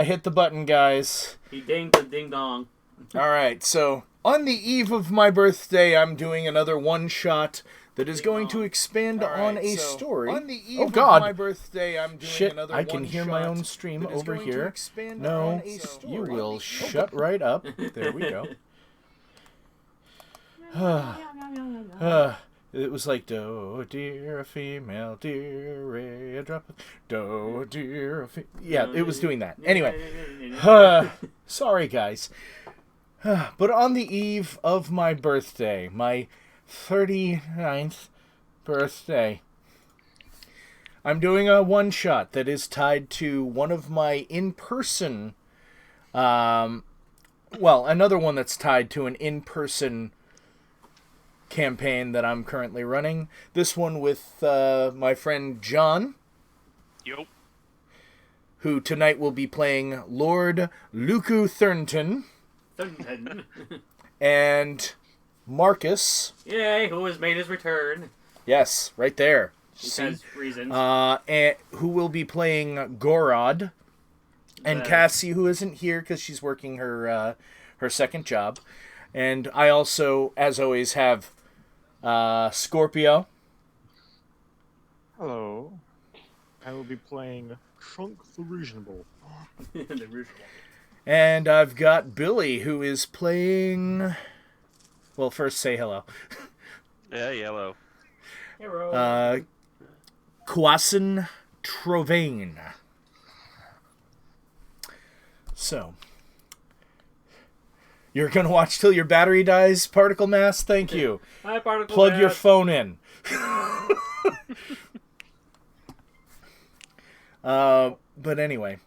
I hit the button, guys. He dinged the ding-dong. Alright, so on the eve of my birthday, I'm doing another one-shot that is going to expand on a story. On the eve of my birthday, I'm doing another one-shot. I can hear my own stream over here. No, you will shut right up. There we go. It was like, do, dear, a female, dear, a drop of, do, dear, a yeah, it was doing that. Anyway, sorry, guys. But on the eve of my birthday, my 39th birthday, I'm doing a one-shot that is tied to one of my in-person, another one that's tied to an in-person campaign that I'm currently running. This one with my friend John. Yup. Who tonight will be playing Lord Luku Thurnton. And Marcus. Yay, who has made his return. Yes, right there. Because reasons. And who will be playing Gorod. And Cassie, who isn't here because she's working her second job. And I also, as always, have Scorpio. Hello. I will be playing Trunk the Reasonable. The Reasonable. And I've got Billy, who is playing... Well, first say hello. Yeah, hello. Hello. Kwasin Trovain. So... You're going to watch till your battery dies, Particle Mass? Thank you. Hi, Particle Plug Mass. your phone in. But anyway,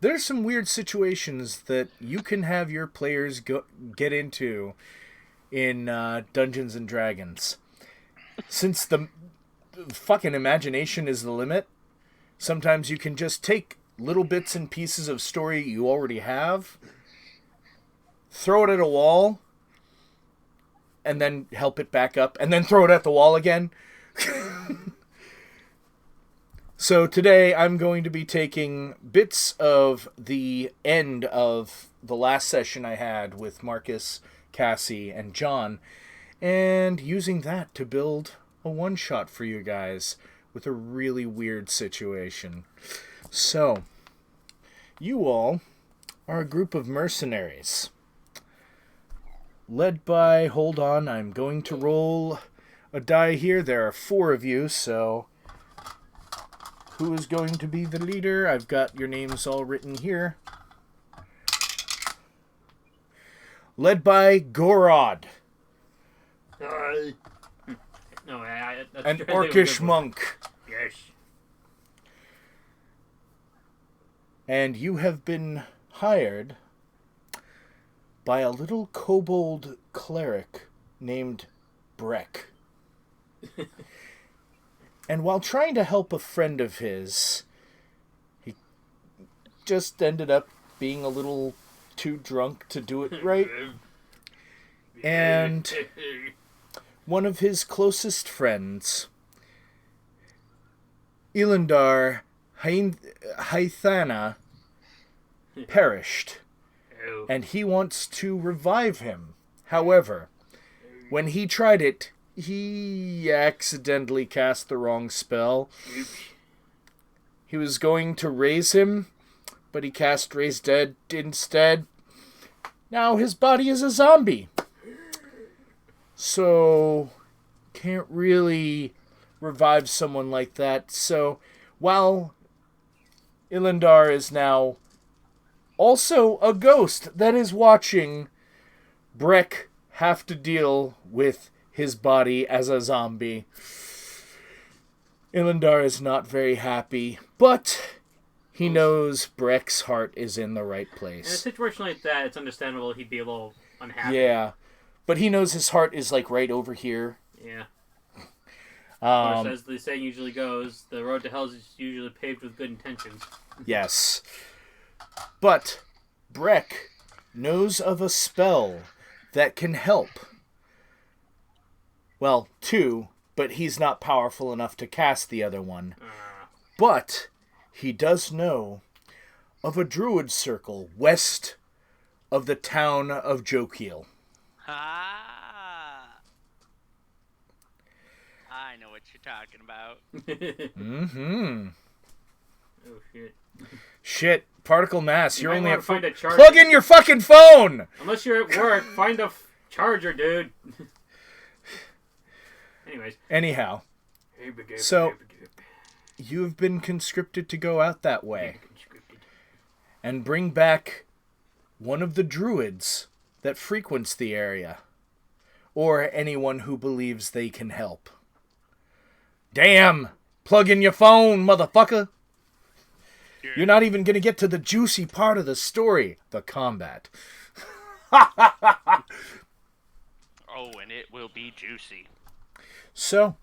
there's some weird situations that you can have your players get into in Dungeons and Dragons. Since the fucking imagination is the limit, sometimes you can just take little bits and pieces of story you already have, throw it at a wall, and then help it back up, and then throw it at the wall again. So today I'm going to be taking bits of the end of the last session I had with Marcus, Cassie, and John, and using that to build a one-shot for you guys with a really weird situation. So, you all are a group of mercenaries. Led by, hold on, I'm going to roll a die here. There are 4 of you, so who is going to be the leader? I've got your names all written here. Led by Gorod. No, that's An orcish monk. Yes. And you have been hired by a little kobold cleric named Breck. And while trying to help a friend of his, he just ended up being a little too drunk to do it right. And one of his closest friends, Ilindar Haithana, perished. And he wants to revive him. However, when he tried it, he accidentally cast the wrong spell. He was going to raise him, but he cast Raise Dead instead. Now his body is a zombie. So, can't really revive someone like that. So, while Ilindar is now also a ghost that is watching Breck have to deal with his body as a zombie. Ilindar is not very happy, but he knows Breck's heart is in the right place. In a situation like that, it's understandable he'd be a little unhappy. Yeah, but he knows his heart is like right over here. Yeah. Of course, as the saying usually goes, the road to hell is usually paved with good intentions. Yes. But Breck knows of a spell that can help. Well, 2, but he's not powerful enough to cast the other one. But he does know of a druid circle west of the town of Jokeel. Ah, I know what you're talking about. Mm-hmm. Oh shit. Shit, particle mass. You You're might only wanna at find a charger. Plug in your fucking phone! Unless you're at work, find a charger, dude. Anyways. Anyhow, so you've been conscripted to go out that way and bring back one of the druids that frequents the area, or anyone who believes they can help. Damn! Plug in your phone, motherfucker! You're not even gonna get to the juicy part of the story, the combat. Oh, and it will be juicy. So,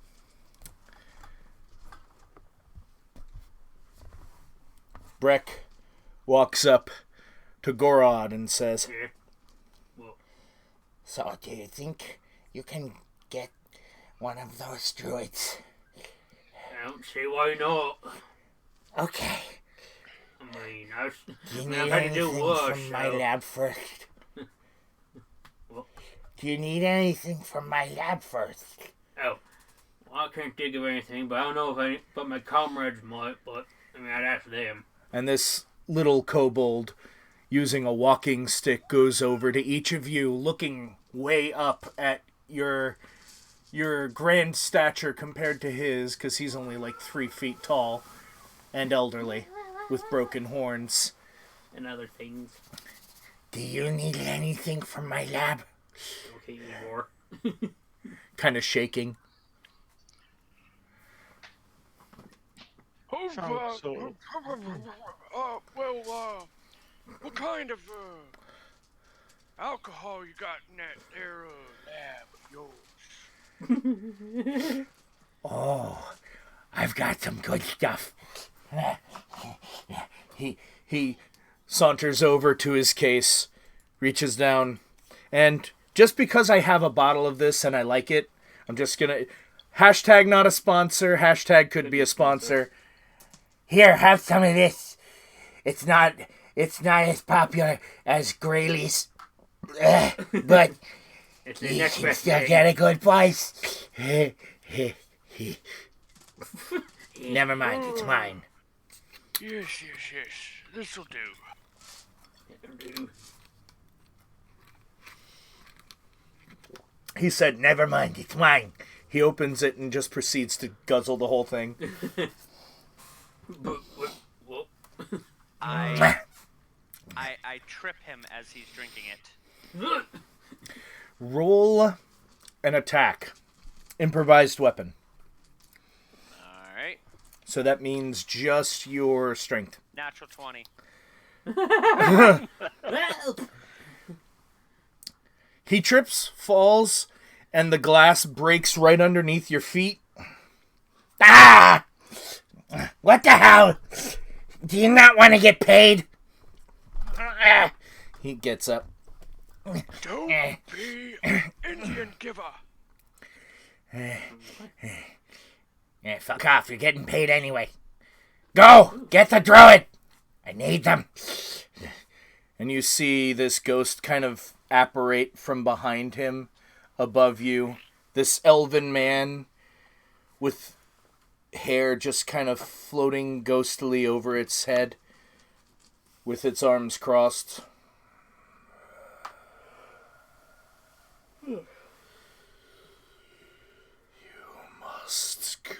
Breck walks up to Gorod and says, Yeah. Well, So, do you think you can get one of those druids? I don't see why not. Okay. I mean, Do you I've need had to anything do worse. from my lab first? What? Do you need anything from my lab first? Oh, well, I can't think of anything, but I don't know if any, but my comrades might. But I mean, I'd ask them. and this little kobold, using a walking stick, goes over to each of you, looking way up at your grand stature compared to his, because he's only like 3 feet tall and elderly, with broken horns. And other things. Do you need anything from my lab? Okay, Igor. Kind of shaking. Sounds so- What kind of alcohol you got in that there lab of yours? Oh, I've got some good stuff. He saunters over to his case, reaches down, and just because I have a bottle of this and I like it, I'm just gonna... Hashtag not a sponsor, hashtag could be a sponsor. Here, have some of this. It's not as popular as Grayleys, but It's the you next can best still thing. get a good price. Never mind, it's mine. Yes. This'll do. He said, never mind, it's mine. He opens it and just proceeds to guzzle the whole thing. Well, I trip him as he's drinking it. Roll an attack. Improvised weapon. Alright. So that means just your strength. Natural 20. He trips, falls, and the glass breaks right underneath your feet. Ah! What the hell? Do you not want to get paid? He gets up. Don't be an Indian giver. Yeah, fuck off. You're getting paid anyway. Go! Get the druid! I need them. And you see this ghost kind of apparate from behind him, above you. This elven man with hair just kind of floating ghostily over its head, with its arms crossed. You must go.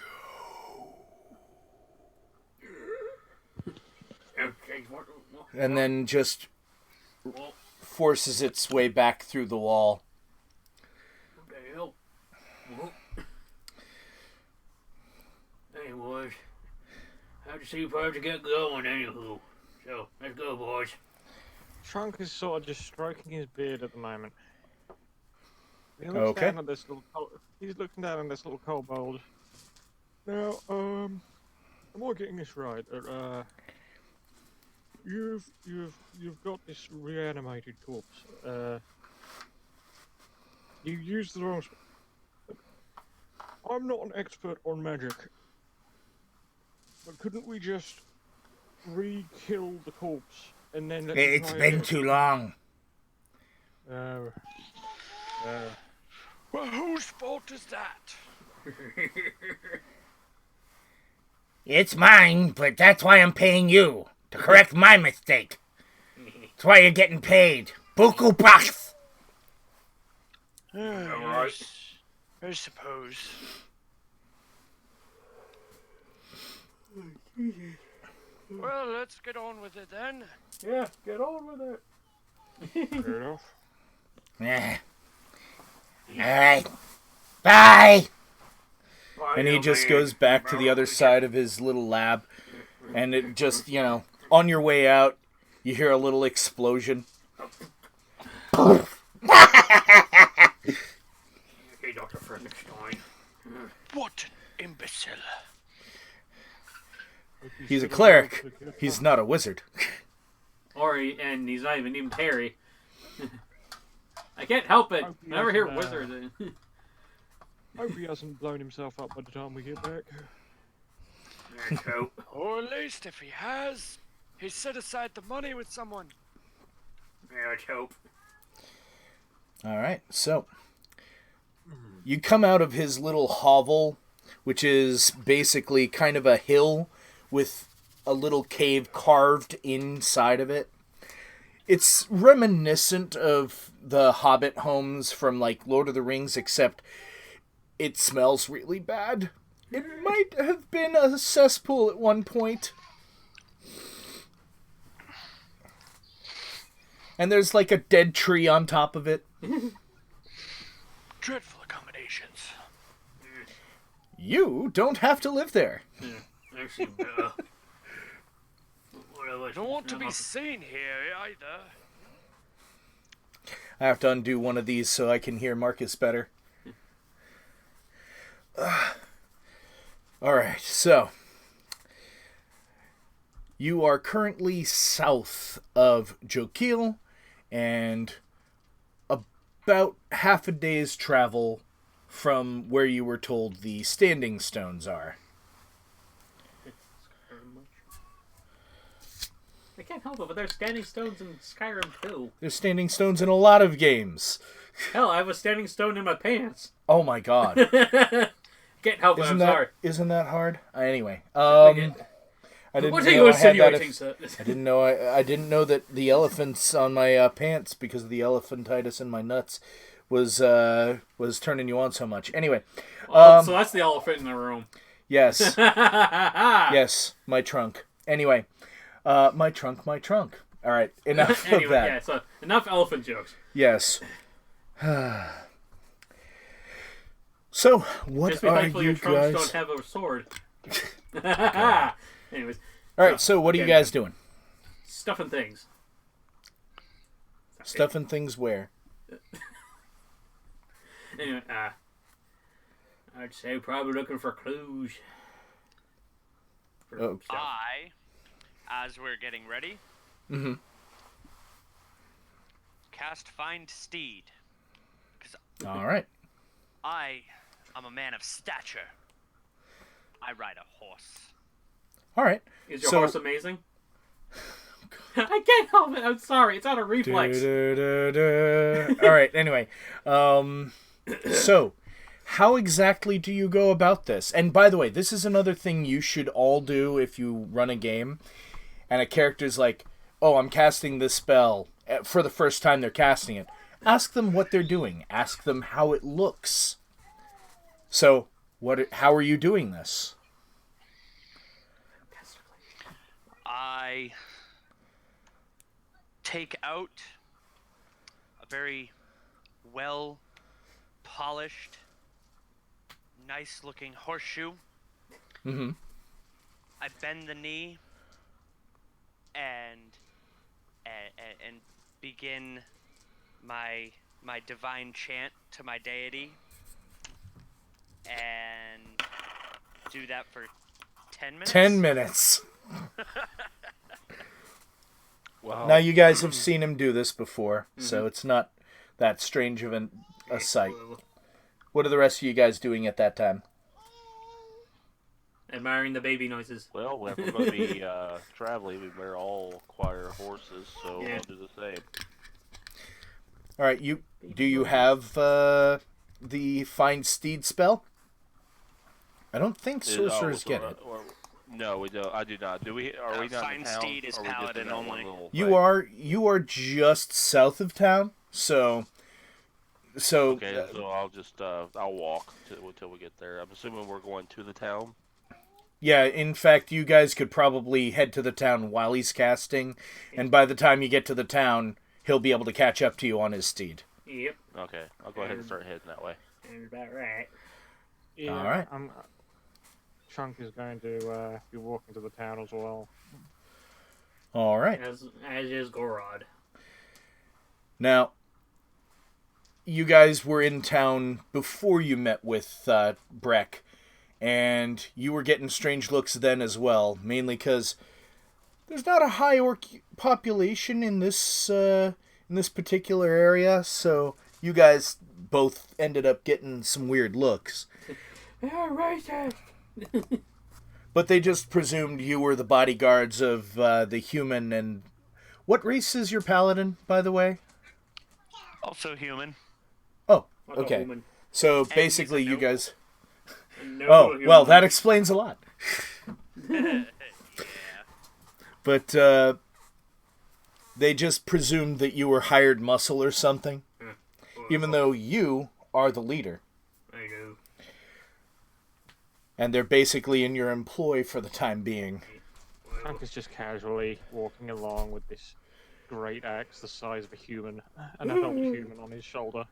And then just forces its way back through the wall. What the hell? Anyways, how'd you see to get going, anywho? So, let's go, boys. Trunk is sort of just stroking his beard at the moment. He looks Okay. down at this little. He's looking down at this little kobold. Now, am I getting this right? You've got this reanimated corpse. You used the wrong. I'm not an expert on magic, but couldn't we just re-kill the corpse and then let It's them try been again? too long. Oh. Well, whose fault is that? It's mine, but that's why I'm paying you. To correct my mistake. That's why you're getting paid. Buku bucks. Yes, I suppose. Well, let's get on with it then. Yeah, get on with it. Fair enough. Alright. Bye. And he just goes back to the other side of his little lab. And it just, on your way out, you hear a little explosion. Hey, Dr. Frankenstein. What an imbecile. He's a cleric. He's not a wizard. And he's not even Harry. I can't help it. I never hear wizard. Hope he hasn't blown himself up by the time we get back. Let's hope. Or at least if he has, he's set aside the money with someone. Let's hope. Alright, so you come out of his little hovel, which is basically kind of a hill with a little cave carved inside of it. It's reminiscent of the Hobbit homes from, like, Lord of the Rings, except it smells really bad. It might have been a cesspool at one point. And there's, like, a dead tree on top of it. Dreadful accommodations. You don't have to live there. Actually, I don't want to be seen here either. I have to undo one of these so I can hear Marcus better. Alright, so you are currently south of Jokil and about half a day's travel from where you were told the standing stones are. I can't help it, but there's standing stones in Skyrim too. There's standing stones in a lot of games. Hell, I have a standing stone in my pants. Oh my god. Can't help it, I'm sorry. Isn't that hard? Anyway, I didn't What know are you I had that. insinuating, I didn't know I didn't know that the elephants on my pants because of the elephantitis in my nuts was turning you on so much. Anyway, so that's the elephant in the room. yes, yes, my trunk. Anyway, my trunk. All right, enough Anyway, of that. yeah, so enough elephant jokes. Yes. So, what Just be are thankful you your trunks guys? don't have a sword. Anyways. All right, so what are you guys doing? Stuffing things. Stuffing things where? Anyway, I'd say probably looking for clues. Oh. As we're getting ready, Mm-hmm. cast Find Steed. Because All right. I am a man of stature. I ride a horse. All right. Is your horse amazing? I can't help it. I'm sorry. It's out of reflex. All right. Anyway, so how exactly do you go about this? And by the way, this is another thing you should all do if you run a game, and a character's like, "Oh, I'm casting this spell." For the first time they're casting it, ask them what they're doing. Ask them how it looks. So, how are you doing this? I take out a very well polished, nice looking horseshoe. Mm-hmm. I bend the knee and begin my divine chant to my deity, and do that for 10 minutes. 10 minutes. Wow. Now, you guys have seen him do this before, so it's not that strange of a sight. What are the rest of you guys doing at that time? Admiring the baby noises. Well, if we're going to be traveling, we better all acquire horses, so Yeah. I'll do the same. All right, do you have the Find Steed spell? I don't think sorcerers get it. No, we don't. I do not. Do we? Are we not Find in town? Steed is Or are we just paladin in that one only. little You thing? are just south of town, so Okay, so I'll just I'll walk until we get there. I'm assuming we're going to the town. yeah. In fact, you guys could probably head to the town while he's casting, and by the time you get to the town, he'll be able to catch up to you on his steed. Yep. Okay, I'll go ahead and start heading that way. Sounds about right. Yeah, All right. Chunk is going to be walking to the town as well. All right. As is Gorod. Now, you guys were in town before you met with Breck, and you were getting strange looks then as well, mainly because there's not a high orc population in this particular area, so you guys both ended up getting some weird looks. But they just presumed you were the bodyguards of the human. And what race is your paladin, by the way? Also human. Oh, Like a okay. woman. So he's basically, a you noble. guys. A noble Oh, human. well, that explains a lot. Yeah. But they just presumed that you were hired muscle or something, even though you are the leader. I know. And they're basically in your employ for the time being. Chunk is just casually walking along with this great axe the size of a human, an adult human on his shoulder.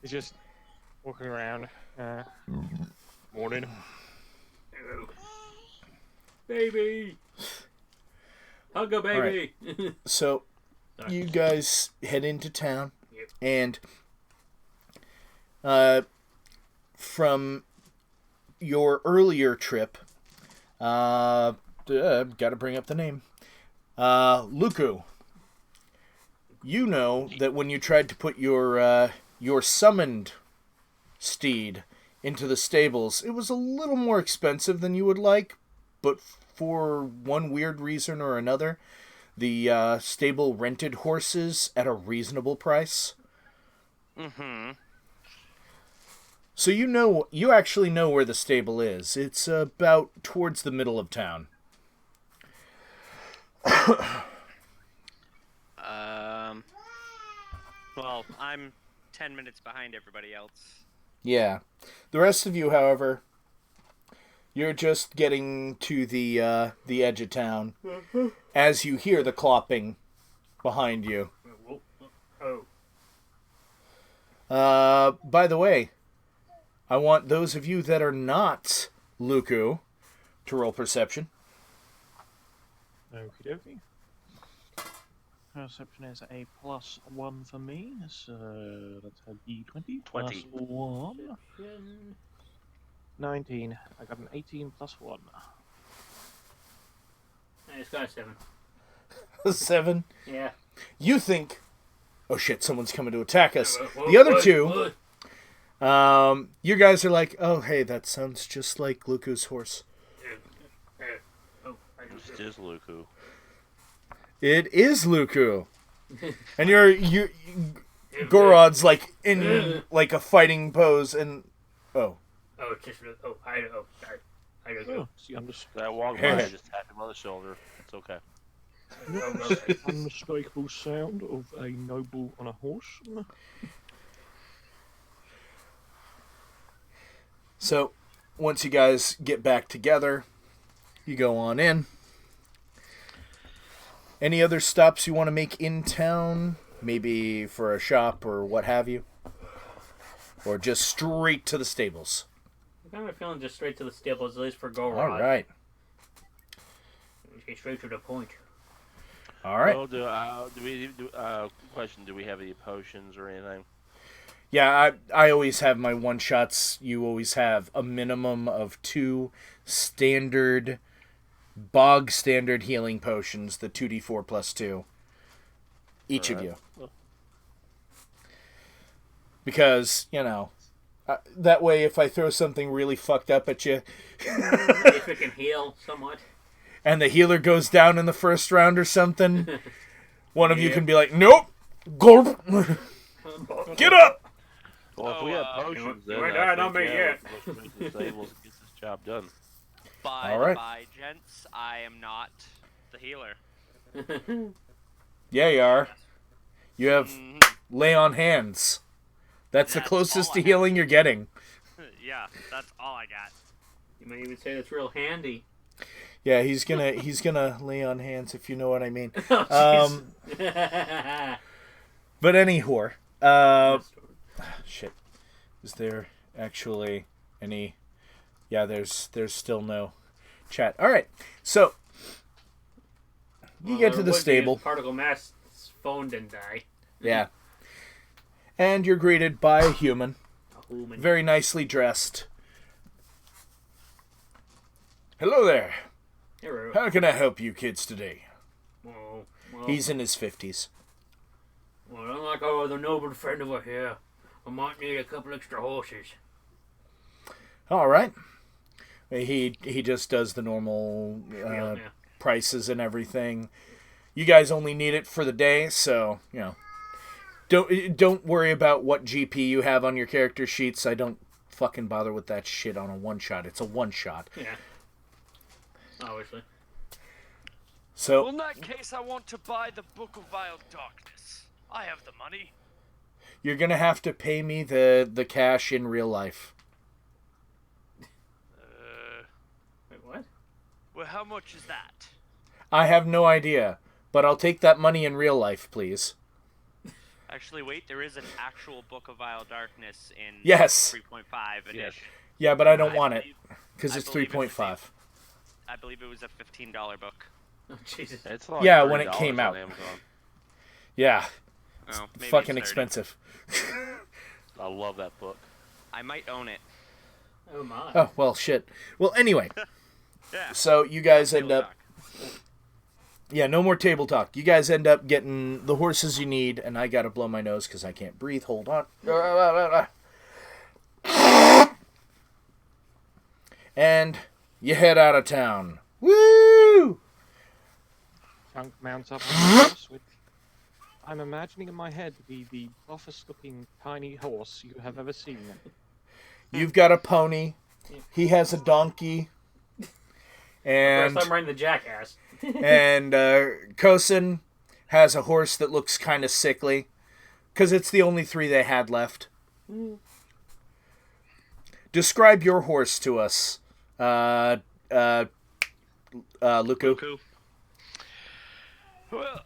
He's just walking around. Morning. Baby! Hug a baby! So, you guys head into town, Yep. and from your earlier trip, gotta bring up the name, Luku. You know that when you tried to put your summoned steed into the stables, it was a little more expensive than you would like, but for one weird reason or another, the stable rented horses at a reasonable price. Mm-hmm. So you actually know where the stable is. It's about towards the middle of town. Well, I'm 10 minutes behind everybody else. Yeah. The rest of you, however, you're just getting to the edge of town as you hear the clopping behind you. Oh. By the way, I want those of you that are not Luku to roll perception. Okie dokie. Perception is a +1 for me, so that's a D20. 20. +1. 19. I got an 18 +1. It's got a 7. 7. Yeah. You think, oh shit, someone's coming to attack us. The other two, you guys are like, oh hey, that sounds just like Luku's horse. This is Luku. It is Luku. And you Gorod's like in like a fighting pose, and Oh, it's just sorry. I don't know. See, That walk by, just tap him on the shoulder. It's okay. unmistakable sound of a noble on a horse. So once you guys get back together, you go on in. Any other stops you want to make in town? Maybe for a shop or what have you? Or just straight to the stables? I'm kind of feeling just straight to the stables, at least for Gorod. All right. Get straight to the point. All right. Well, question, do we have any potions or anything? Yeah, I always have my one-shots. You always have a minimum of 2 standard, bog standard healing potions, the 2d4 plus 2. Each of you. Because, That way, if I throw something really fucked up at you, if it can heal somewhat, and the healer goes down in the first round or something, one of you can be like, "Nope, gulp, get up." Well, if we have potions, then we're I not think, me yeah, yet. let's able to get this job done. By All the right. by, gents, I am not the healer. Yeah, you are. You have Mhm. lay on hands. That's the That's closest all to I have. healing you're getting. Yeah, that's all I got. you might even say that's real handy. Yeah, he's gonna lay on hands if you know what I mean. Oh, But anyhow, shit. Is there actually any? Yeah, there's still no chat. All right, so you get to the stable. Particle mass phone didn't die. Yeah, and you're greeted by a human, A human. very nicely dressed. Hello there. Hero. How can I help you kids today? Well, He's in his 50s. well, unlike our other noble friend over here, I might need a couple extra horses. All right. He just does the normal Yeah. prices and everything. You guys only need it for the day, so don't worry about what GP you have on your character sheets. I don't fucking bother with that shit on a one shot. It's a one shot. Yeah. Obviously. So Well, in that case, I want to buy the Book of Vile Darkness. I have the money. you're gonna have to pay me the cash in real life. Wait, what? Well, how much is that? I have no idea, but I'll take that money in real life, please. Actually, wait, there is an actual Book of Vile Darkness in Yes. 3.5 edition. Yes. Yeah, but I don't I want it believe- because I it's believe it's 3.5. I believe it was a $15 book. Oh, Jesus. It's like Yeah, when it $30 came on out. Amazon. Yeah, Oh, maybe fucking it's 30. expensive. I love that book. I might own it. Oh, my. Oh, well, shit. Well, anyway, Yeah. so you guys end Table up... talk. Yeah, no more table talk. You guys end up getting the horses you need, and I gotta blow my nose because I can't breathe. Hold on. And you head out of town. Woo! Chunk mounts up on the horse, which I'm imagining in my head to be the buffest-looking tiny horse you have ever seen. You've got a pony. He has a donkey. And First time riding the jackass. and Kosin has a horse that looks kind of sickly because it's the only three they had left. Describe your horse to us, Luku. Well,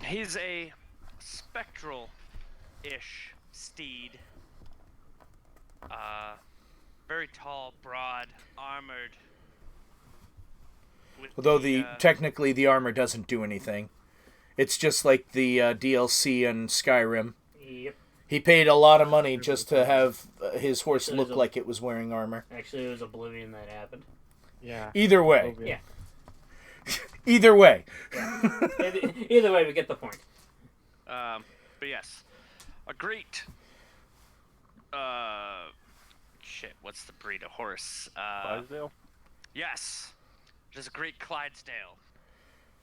he's a spectral-ish steed. Very tall, broad, armored. With Although technically the armor doesn't do anything. It's just like the DLC in Skyrim. Yep. He paid a lot of money just to have his horse look like it was wearing armor. Actually, it was Oblivion that happened. Yeah. Either way. Yeah. Either way. Either way, we get the point. But yes, a great. Shit. What's the breed of horse? Clydesdale? Yes, just a great Clydesdale.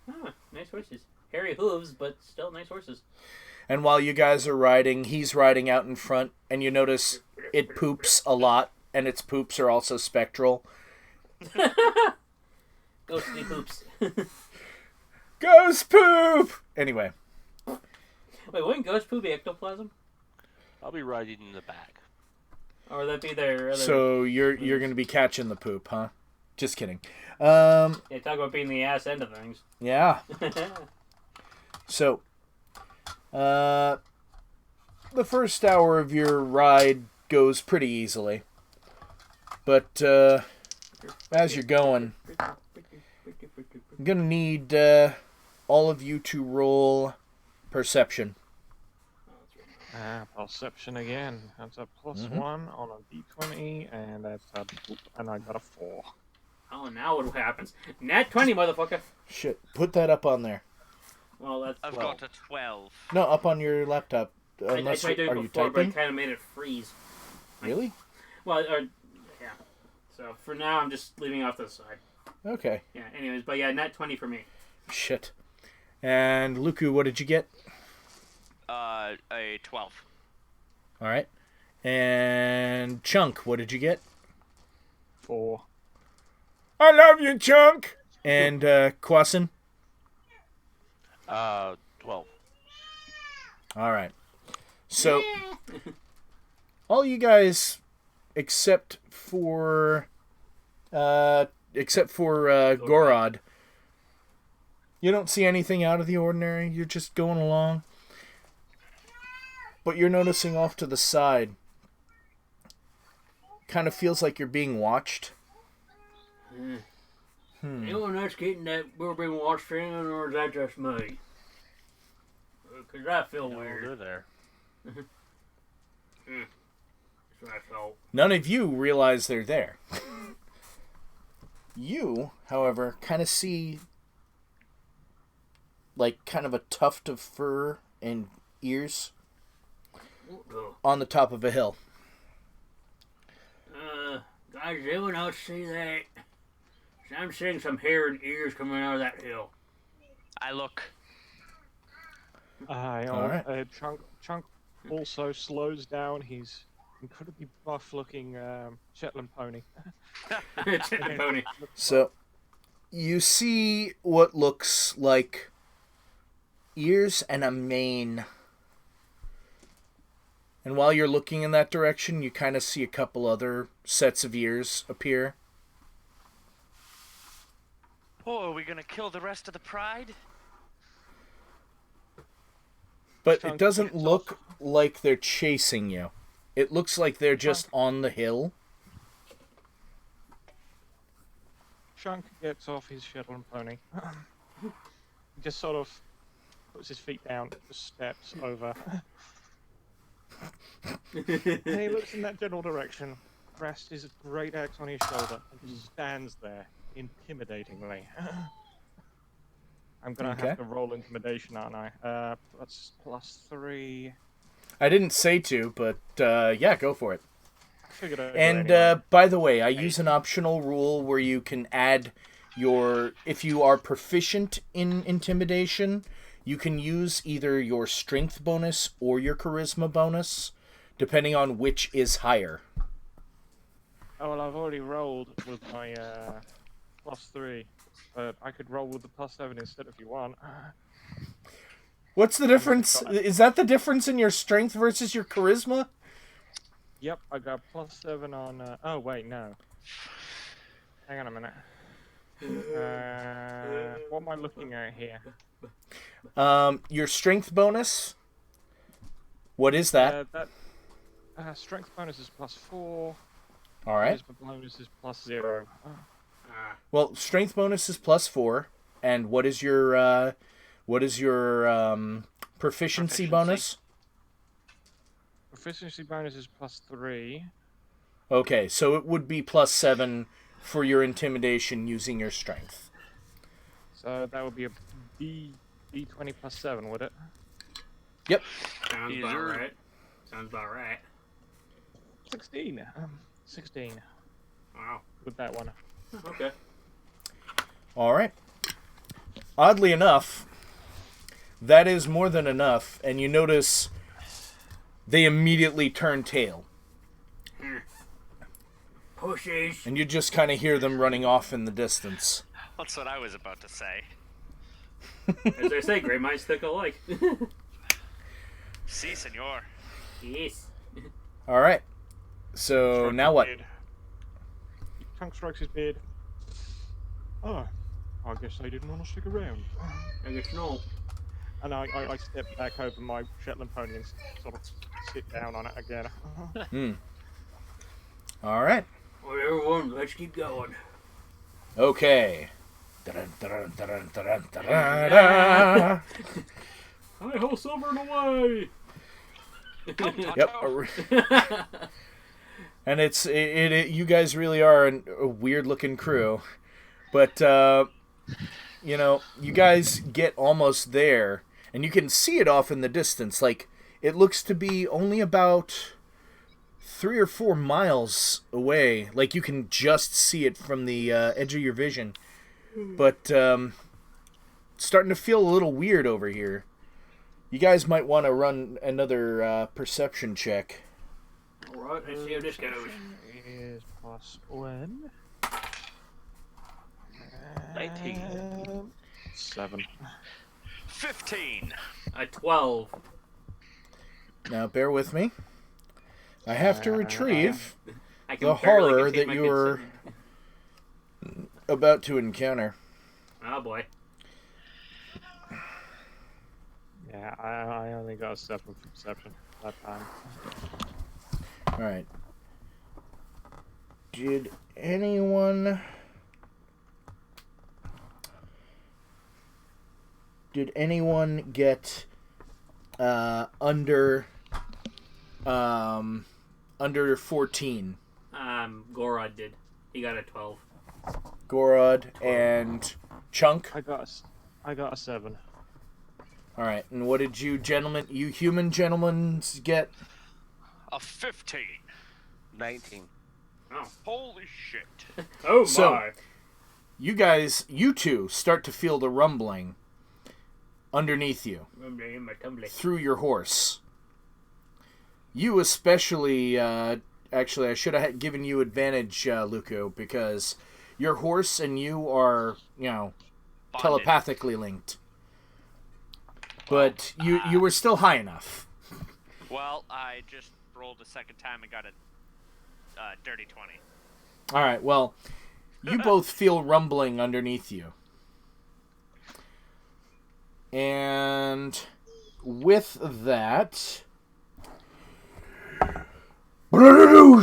Ah, nice horses. Hairy hooves, but still nice horses. And while you guys are riding, he's riding out in front, and you notice it poops a lot, and its poops are also spectral. Ghostly hoops. Ghost poop! Anyway. Wait, wouldn't ghost poop be ectoplasm? I'll be riding in the back. Or would that be their other... So you're going to be catching the poop, huh? Just kidding. Yeah, talk about being the ass end of things. Yeah. So, the first hour of your ride goes pretty easily. But, as you're going, I'm going to need all of you to roll perception. Perception again. That's a +1 on a d20, and that's a boop, and I got a 4. Oh, now what happens? Nat 20, motherfucker. Shit, put that up on there. Well, that's I've 12. got a 12. No, up on your laptop. Unless I tried doing are it you before, but I typing? kind of made it freeze. Really? Well, yeah. So for now, I'm just leaving off this side. Okay. Yeah. Anyways, but yeah, net 20 for me. Shit. And Luku, what did you get? A 12. All right. And Chunk, what did you get? 4. I love you, Chunk. And Kwasin? 12. All right. So, all you guys, except for Gorod, you don't see anything out of the ordinary. You're just going along. But you're noticing off to the side, kind of feels like you're being watched. Anyone else getting that we're being watched in, or is that just me? Because I feel weird. They're there. That's what I felt. None of you realize they're there. You, however, kind of see like kind of a tuft of fur and ears on the top of a hill. Guys, anyone else see that? I'm seeing some hair and ears coming out of that hill. I look. All right. Chunk also slows down his incredibly buff-looking Shetland pony. Shetland pony. So, you see what looks like ears and a mane. And while you're looking in that direction, you kind of see a couple other sets of ears appear. Oh, are we gonna kill the rest of the pride? But it doesn't look like they're chasing you. It looks like they're just on the hill. Chunk gets off his Shetland pony. He just sort of puts his feet down, just steps over. And he looks in that general direction, rests his great axe on his shoulder, and just stands there, intimidatingly. I'm gonna have to roll intimidation, aren't I? That's +3. I didn't say to, but yeah, go for it. I figured I'd do it And anyway. by the way, I use an optional rule where you can add if you are proficient in intimidation, you can use either your strength bonus or your charisma bonus, depending on which is higher. Oh, well, I've already rolled with my +3, but I could roll with the +7 instead if you want. What's the difference? Is that the difference in your strength versus your charisma? Yep, I got +7 on. Oh wait, no. Hang on a minute. What am I looking at here? Your strength bonus. What is that? Strength bonus is +4. All right. Charisma bonus is +0. Well, strength bonus is +4, and what is your proficiency bonus? Proficiency bonus is +3. Okay, so it would be +7 for your intimidation using your strength. So that would be a D20 +7, would it? Yep. Sounds about right. Sounds about right. 16. 16 Wow. with that one. Okay. All right. Oddly enough, that is more than enough, and you notice they immediately turn tail. Pushes. And you just kind of hear them running off in the distance. That's what I was about to say. As they say, great minds think alike. Si, senor. Yes. All right. So now what? Chunk strikes his beard. Oh, I guess they didn't want to stick around. I guess no. And I step back over my Shetland pony and sort of sit down on it again. All right. Well, everyone, let's keep going. Okay. Hi ho, silver and away. Yep. And it's you guys really are a weird looking crew, but you know, you guys get almost there, and you can see it off in the distance. Like it looks to be only about 3 or 4 miles away. Like, you can just see it from the edge of your vision. But, it's starting to feel a little weird over here. You guys might want to run another perception check. Alright, let's see how this goes. Is +1. 19. 7. 15. 12. Now, bear with me. I have to retrieve I can the barely horror contain that my you're about to encounter. Oh boy. Yeah, I only got a 7 for perception that time. Alright. Did anyone get under 14? Gorod did. He got a 12. Gorod and Chunk? I got a 7. Alright, and what did you human gentlemen get? A 15. 19. Oh. Holy shit. Oh So- my. You two start to feel the rumbling underneath you, In my tumbler. through your horse. You especially, actually, I should have given you advantage, Luco, because your horse and you are, Bonded. telepathically linked. But you were still high enough. Well, I just rolled a second time and got a dirty 20. Alright, well, you both feel rumbling underneath you. And with that... Well,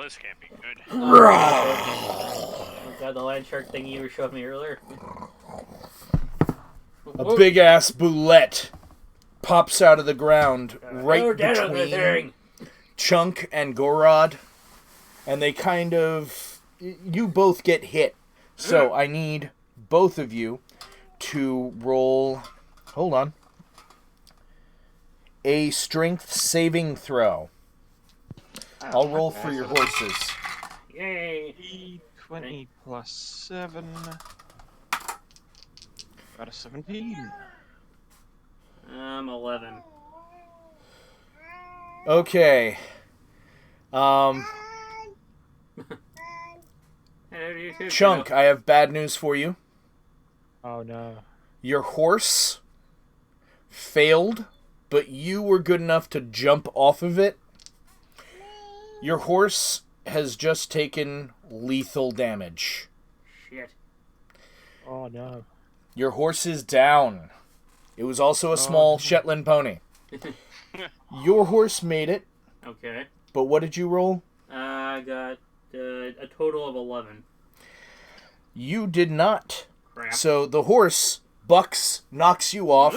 this can't be good. Oh god, the land shark thing you were showing me earlier. A big-ass boulette pops out of the ground right dead on the between thing. Chunk and Gorod. And they kind of... You both get hit. So I need both of you to roll... Hold on. A strength saving throw. I'll roll for your horses. Yay. 20 plus 7. Got a 17. 11. Okay. Chunk, I have bad news for you. Oh no. Your horse failed, but you were good enough to jump off of it. Your horse has just taken lethal damage. Shit. Oh no. Your horse is down. It was also a small Shetland pony. Your horse made it, Okay. but what did you roll? I got a total of 11. You did not. Crap. So the horse bucks, knocks you off.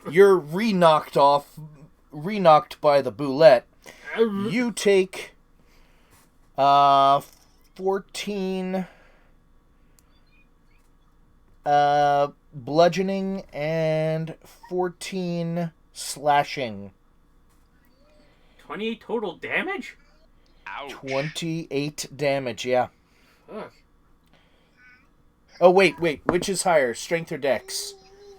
You're re-knocked by the boulette. You take 14 bludgeoning and 14 slashing. 28 total damage? Ouch. 28 damage, yeah. Fuck. Oh, wait. Which is higher, strength or dex?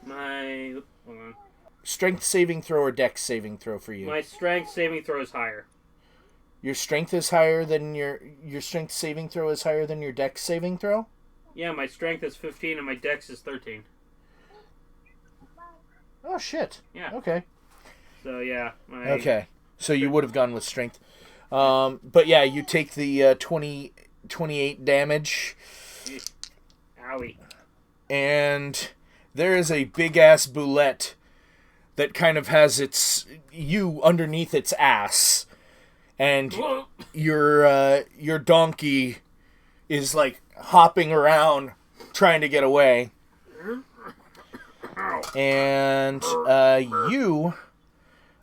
Hold on. Strength saving throw or dex saving throw for you? My strength saving throw is higher. Your strength is higher than your strength saving throw is higher than your dex saving throw? Yeah, my strength is 15 and my dex is 13. Oh, shit. Yeah. Okay. So, yeah. Okay. So you would have gone with strength. But yeah, you take the 28 damage. Owie. And there is a big-ass boulette that kind of has you underneath its ass. And your donkey is, like, hopping around trying to get away. And you...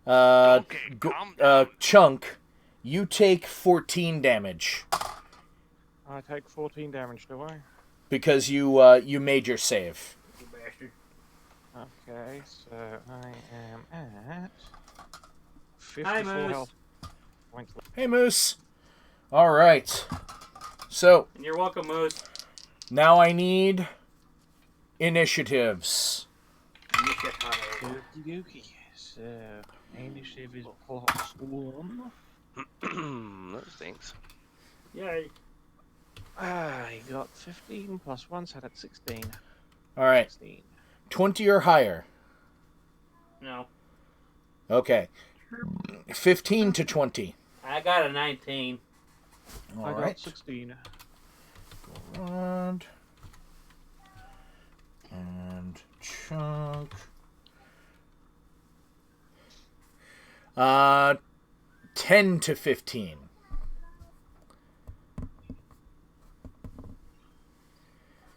Okay, calm down. Chunk, you take 14 damage I take 14 damage, do I? because you made your save. You bastard. Okay, so I am at 54 Hi, Moose. health points left. Hey, Moose. All right. So, And you're welcome, Moose. now I need initiatives. Okie dokie. So, initiative is +1. That stinks. Yay. I got 15 plus 1, so that's 16. All right. 16. 20 or higher. No. Okay. 15 to 20. I got a 19. All I got right. 16. Go around. And chunk. 10 to 15.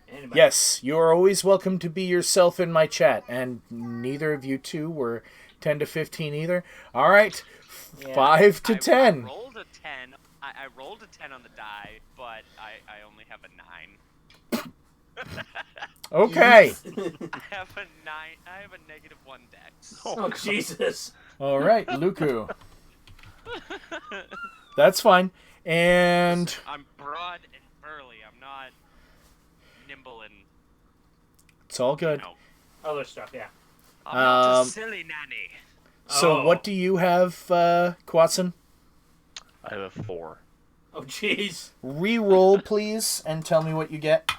Anybody? Yes, you are always welcome to be yourself in my chat, and neither of you two were 10 to 15 either. All right, Yeah. 5 to I 10. rolled a 10. I rolled a 10 on the die, but I only have a 9. Okay. I have a 9. I have a -1 dex. Oh, Jesus. All right, Luku. That's fine. And I'm broad and burly. I'm not nimble and it's all good. you know, Other stuff, yeah. I'm not a Um, silly nanny. So Oh. what do you have, Quatson? I have a 4. Oh, jeez. Re-roll, please, and tell me what you get.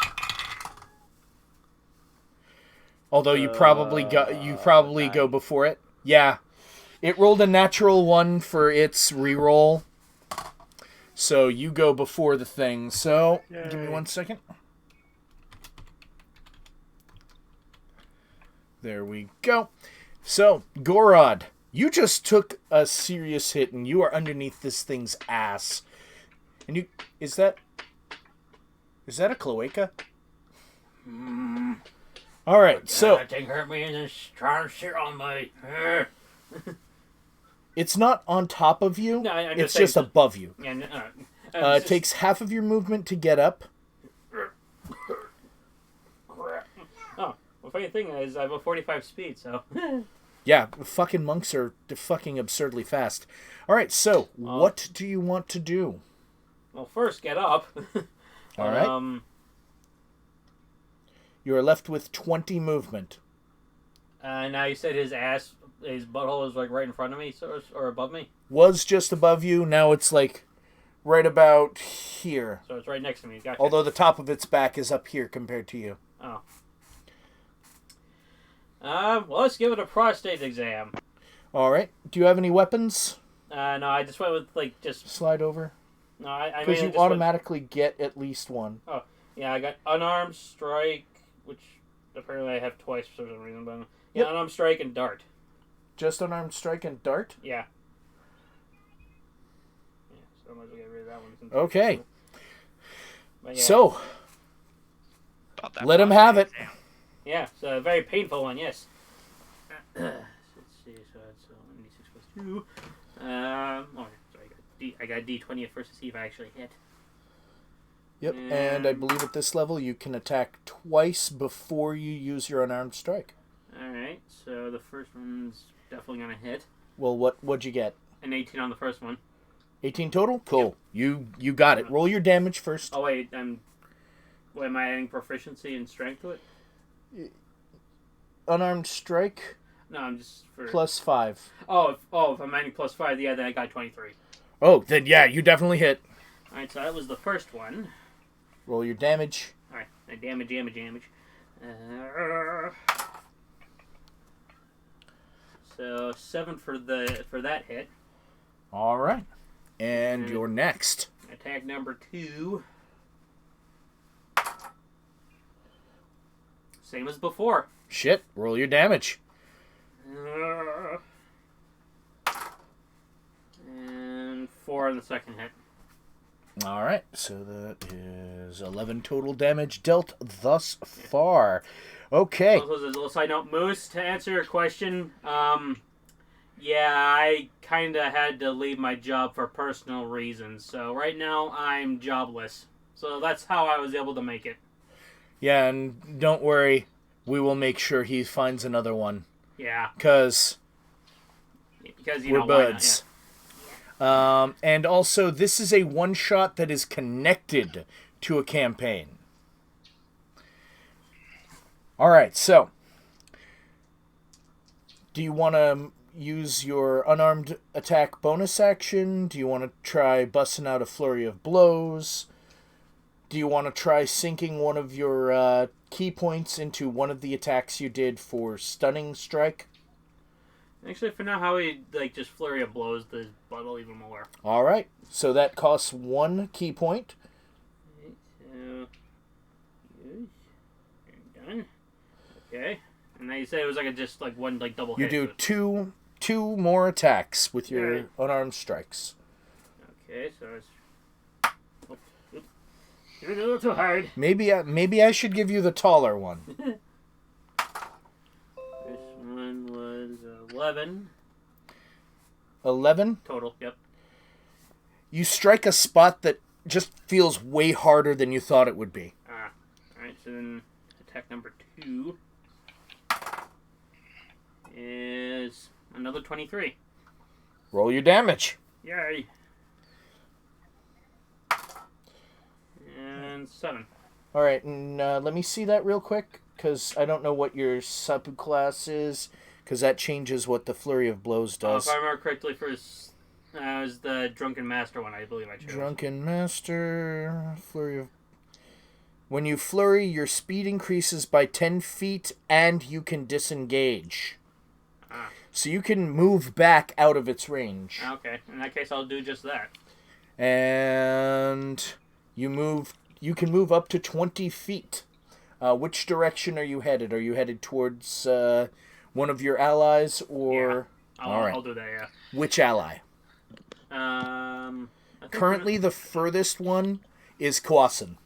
Although you probably go before it. Yeah. It rolled a natural 1 for its re-roll. So you go before the thing. So, give me 1 second. There we go. So, Gorod, you just took a serious hit and you are underneath this thing's ass. And you... Is that a cloaca? Alright, so... That thing hurt me and it's trying to shit on me. It's not on top of you. No, I'm it's just saying- just above you. Yeah, It takes half of your movement to get up. Oh, well, funny thing is, I have a 45 speed, so. Yeah, fucking monks are fucking absurdly fast. Alright, so, what do you want to do? Well, first, get up. All right. You are left with 20 movement. Now you said his butthole is like right in front of me, or above me. Was just above you, now it's like right about here. So it's right next to me. Gotcha. Although the top of its back is up here compared to you. Oh. Well, let's give it a prostate exam. Alright. Do you have any weapons? No, I just went with like just. Slide over. No, I Because mean, you automatically get at least one. Oh, yeah, I got unarmed strike, which apparently I have twice for some reason, but yeah, Yep. unarmed strike and dart. Just unarmed strike and dart? Yeah. Yeah, so I might as well get rid of that one. Since Okay. But yeah. So, About that let him have it. prostate exam. Yeah, it's a very painful one, yes. Let's see, so it's 1d6 plus 2. Sorry, I got D20 at first to see if I actually hit. Yep, and I believe at this level you can attack twice before you use your unarmed strike. Alright, so the first one's definitely going to hit. Well, what'd you get? An 18 on the first one. 18 total? Cool. You got it. Roll your damage first. Oh, wait, am I adding proficiency and strength to it? Unarmed strike No, I'm just for... plus 5. if I'm adding plus 5, yeah, then I got 23. Oh, then yeah, you definitely hit. Alright, so that was the first one. Roll your damage. Alright, damage. So 7 for that hit. All right. And you're next. Attack number 2. Same as before. Shit. Roll your damage. And 4 on the second hit. All right. So that is 11 total damage dealt thus far. Okay. Also, as a little side note, Moose, to answer your question, yeah, I kind of had to leave my job for personal reasons. So right now, I'm jobless. So that's how I was able to make it. Yeah, and don't worry. we will make sure he finds another one. Yeah. Because you we're know, why not, buds. And also, this is a one-shot that is connected to a campaign. Alright, so. Do you want to use your unarmed attack bonus action? Do you want to try busting out a flurry of blows? Do you want to try sinking one of your key points into one of the attacks you did for stunning strike? Actually, for now, how he just flurry of blows the bottle even more. All right, so that costs 1 key point. So, done. Okay, and now you said it was just one double hit. You do two more attacks with your unarmed strikes. Okay, so it's a little too hard. Maybe I should give you the taller one. This one was 11. 11? Total, yep. You strike a spot that just feels way harder than you thought it would be. Alright, so then attack number 2 is another 23. Roll your damage. Yay! And 7. Alright, and let me see that real quick, because I don't know what your subclass is, because that changes what the Flurry of Blows does. If I remember correctly, it was the Drunken Master one, I believe I chose. Drunken Master, Flurry of... When you flurry, your speed increases by 10 feet, and you can disengage. So you can move back out of its range. Okay, in that case, I'll do just that. And you can move up to 20 feet. Which direction are you headed? Are you headed towards one of your allies, or... Yeah, I'll do that, yeah. Which ally? Currently, the furthest one is Kwasin.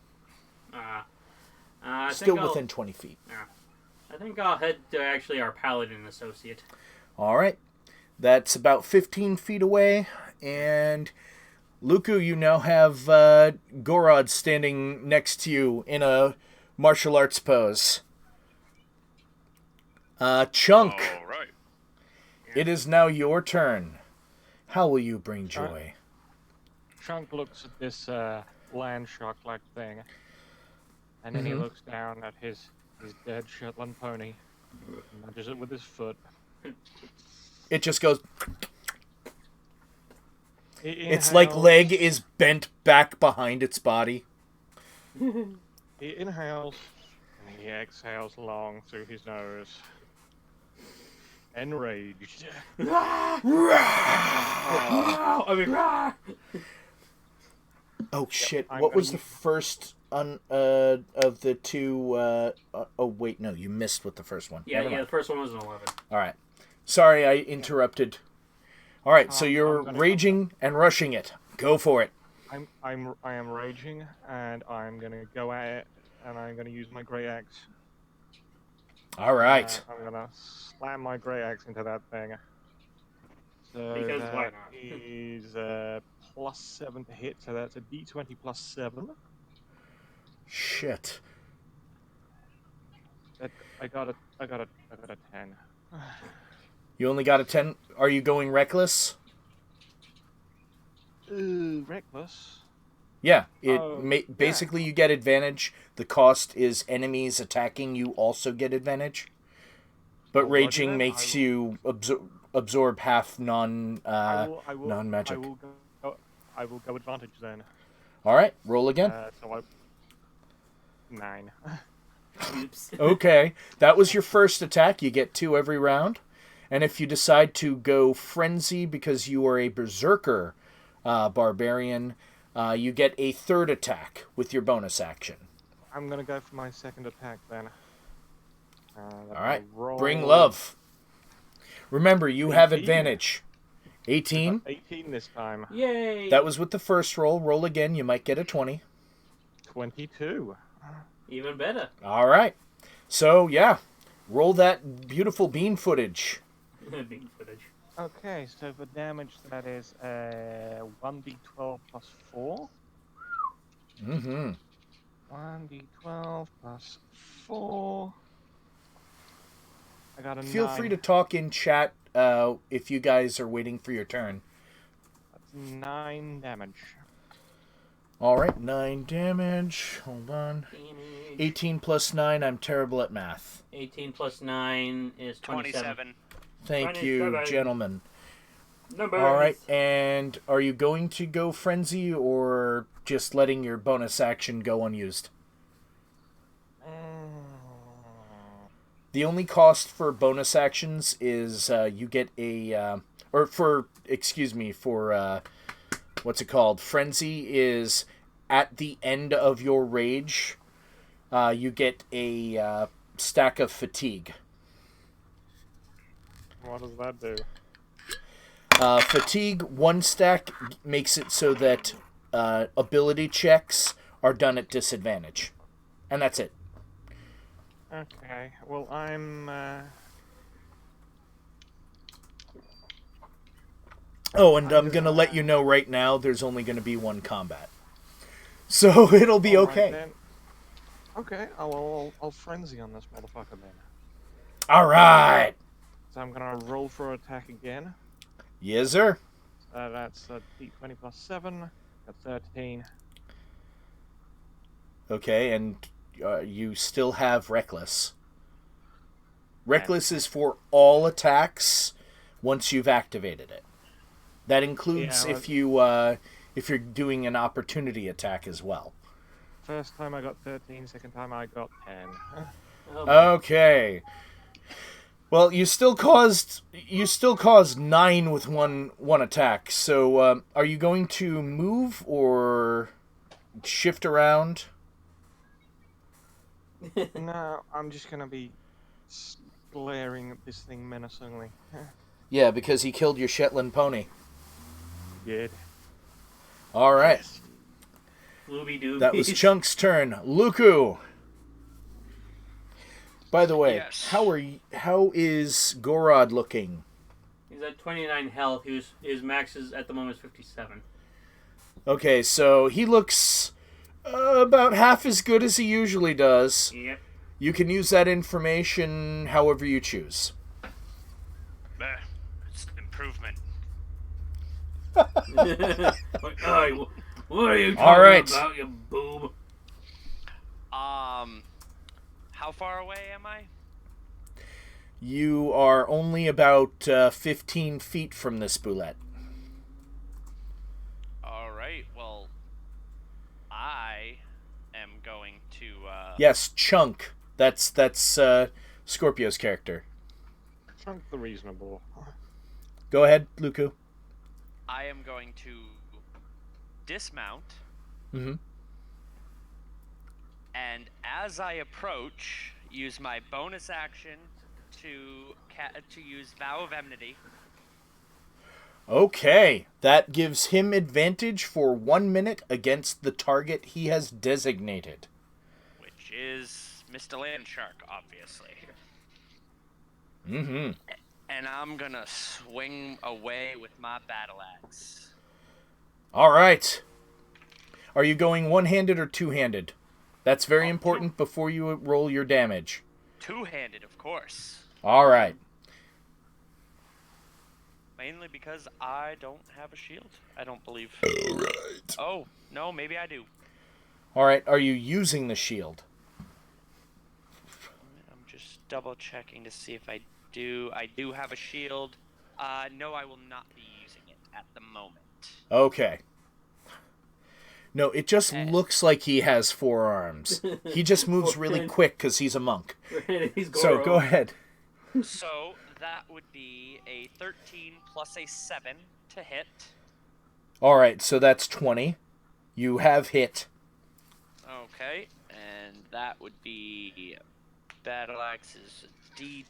Still within 20 feet. Yeah. I think I'll head to actually our Paladin Associate. Alright. That's about 15 feet away. And Luku, you now have Gorod standing next to you in a martial arts pose. Chunk. All right. It is now your turn. How will you bring joy? Chunk looks at this land shark-like thing, and then he looks down at his dead Shetland pony, nudges it with his foot. It just goes... Its inhales, leg is bent back behind its body. He inhales, and he exhales long through his nose. Enraged. Oh shit! I'm What gonna was the first of the two? Oh wait, no, you missed with the first one. Yeah, the first one was an 11. All right, sorry, I interrupted. All right, so you're raging and rushing it. Go for it. I am raging, and I'm gonna go at it, and I'm gonna use my great axe. All right. I'm gonna slam my great axe into that thing. So Because why that not? is +7 to hit, so that's a d20 +7. Shit. I got a 10. You only got a 10. Are you going reckless? Reckless. Yeah. Yeah. Basically, you get advantage. The cost is enemies attacking you also get advantage. But raging makes you absorb half non-magic. I will go advantage then. All right, roll again. 9. Oops. Okay, that was your first attack. You get 2 every round. And if you decide to go frenzy because you are a berserker barbarian, you get a 3rd attack with your bonus action. I'm gonna go for my 2nd attack then. All right, bring love. Remember, you 18. have advantage. 18. 18 this time. Yay! That was with the first roll. Roll again. You might get a 20. 22. Even better. All right. So, yeah. Roll that beautiful beam footage. Beam footage. Okay, so for damage that is 1d12 +4. Mm-hmm. 1d12 +4. I got a Feel 9. free to talk in chat if you guys are waiting for your turn. That's 9 damage. All right, 9 damage. Hold on. 18 plus 9. I'm terrible at math. 18 plus 9 is 27. Thank you, 27. gentlemen. Numbers. All right, and are you going to go frenzy or just letting your bonus action go unused? The only cost for bonus actions is you get a, what's it called? Frenzy is at the end of your rage, you get a stack of fatigue. What does that do? Fatigue, 1 stack makes it so that ability checks are done at disadvantage. And that's it. Okay, well, I'm... Oh, and I'm going to let you know right now there's only going to be 1 combat. So it'll be okay. Then. Okay, I'll frenzy on this motherfucker then. All right. So I'm gonna roll for attack again. Yes, sir. That's D20 plus 7. That's 13. Okay, and you still have Reckless. Reckless is for all attacks once you've activated it. That includes if you're doing an opportunity attack as well. First time I got 13, second time I got 10. Okay. Well, you still caused 9 with one attack. So, are you going to move or shift around? No, I'm just gonna be glaring at this thing menacingly. Yeah, because he killed your Shetland pony. Good. All right. Looby dooby. That was Chunk's turn. Luku. By the way, Yes. how is Gorod looking? He's at 29 health. His max is at the moment is 57. Okay, so he looks about half as good as he usually does. Yep. You can use that information however you choose. It's an improvement. What are you talking All right. about, you boob? How far away am I? You are only about 15 feet from this boulette. All right. Well, I am going to. Yes, Chunk. That's Scorpio's character. Chunk the reasonable. Go ahead, Luku. I am going to dismount. Mm-hmm. And as I approach, use my bonus action to use Vow of Enmity. Okay, that gives him advantage for 1 minute against the target he has designated. Which is Mr. Landshark, obviously. Mm-hmm. And I'm gonna swing away with my battle axe. All right. Are you going one-handed or two-handed? That's very important before you roll your damage. Two-handed, of course. All right. Mainly because I don't have a shield. I don't believe. All right. Oh, no, maybe I do. All right. Are you using the shield? I'm just double checking to see if I do. I do have a shield. No, I will not be using it at the moment. Okay. No, it just looks like he has 4 arms. He just moves really quick because he's a monk. So go ahead. So that would be a 13 plus a 7 to hit. All right, so that's 20. You have hit. Okay, and that would be battle axe's D10.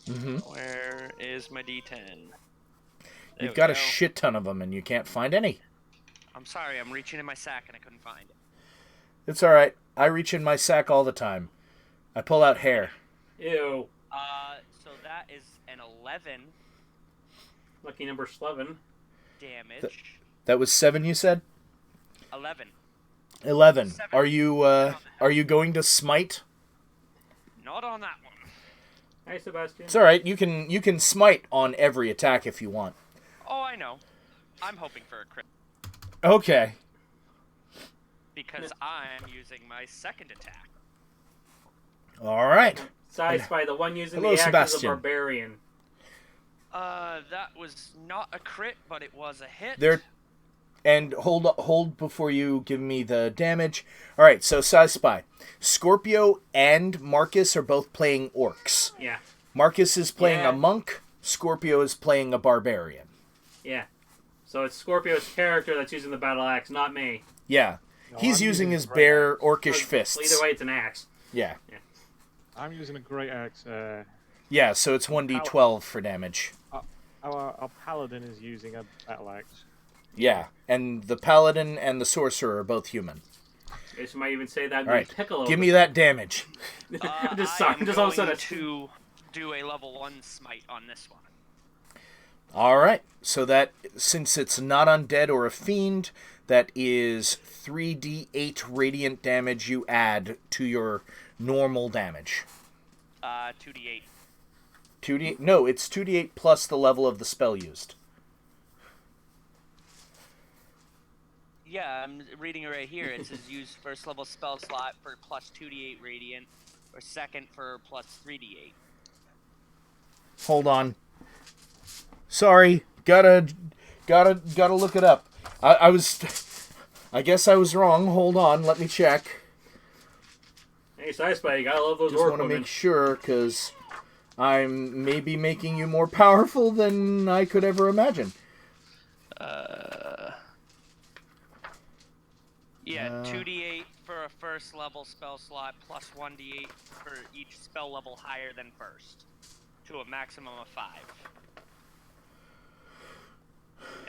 Mm-hmm. Where is my D10? You've got a shit ton of them, and you can't find any. I'm sorry, I'm reaching in my sack and I couldn't find it. It's all right. I reach in my sack all the time. I pull out hair. Ew. So that is an 11 Lucky number 11. damage. That was 7, you said? 11. 11. 7. Are you going to smite? Not on that one. Hey, Sebastian. It's all right. You can smite on every attack if you want. Oh, I know. I'm hoping for a crit Okay. because I'm using my second attack. All right. PsySpy, the one using Hello, the axe as a Sebastian. barbarian. That was not a crit, but it was a hit. There. And hold before you give me the damage. All right. So PsySpy, Scorpio and Marcus are both playing orcs. Yeah. Marcus is playing Yeah. a monk. Scorpio is playing a barbarian. Yeah. So it's Scorpio's character that's using the battle axe, not me. Yeah. No, He's I'm using using his a great bare axe. orcish Well, fists. either way, it's an axe. Yeah. I'm using a great axe. Yeah, so it's 1d12 for damage. Our paladin is using a battle axe. Yeah, and the paladin and the sorcerer are both human. I guess you might even say that in All right, Piccolo. give me that damage. just I am just all of a going sudden. to do a level 1 smite on this one. All right, so that, since it's not undead or a fiend, that is 3d8 radiant damage you add to your normal damage. 2d8. 2d8? No, it's 2d8 plus the level of the spell used. Yeah, I'm reading it right here. It says use first level spell slot for plus 2d8 radiant, or second for plus 3d8. Hold on. Sorry, gotta look it up. I guess I was wrong. Hold on, let me check. Hey, PsySpy, you gotta love those Just orc want to women. make sure, because I'm maybe making you more powerful than I could ever imagine. Yeah, 2d8 for a first level spell slot, plus 1d8 for each spell level higher than first, to a maximum of 5.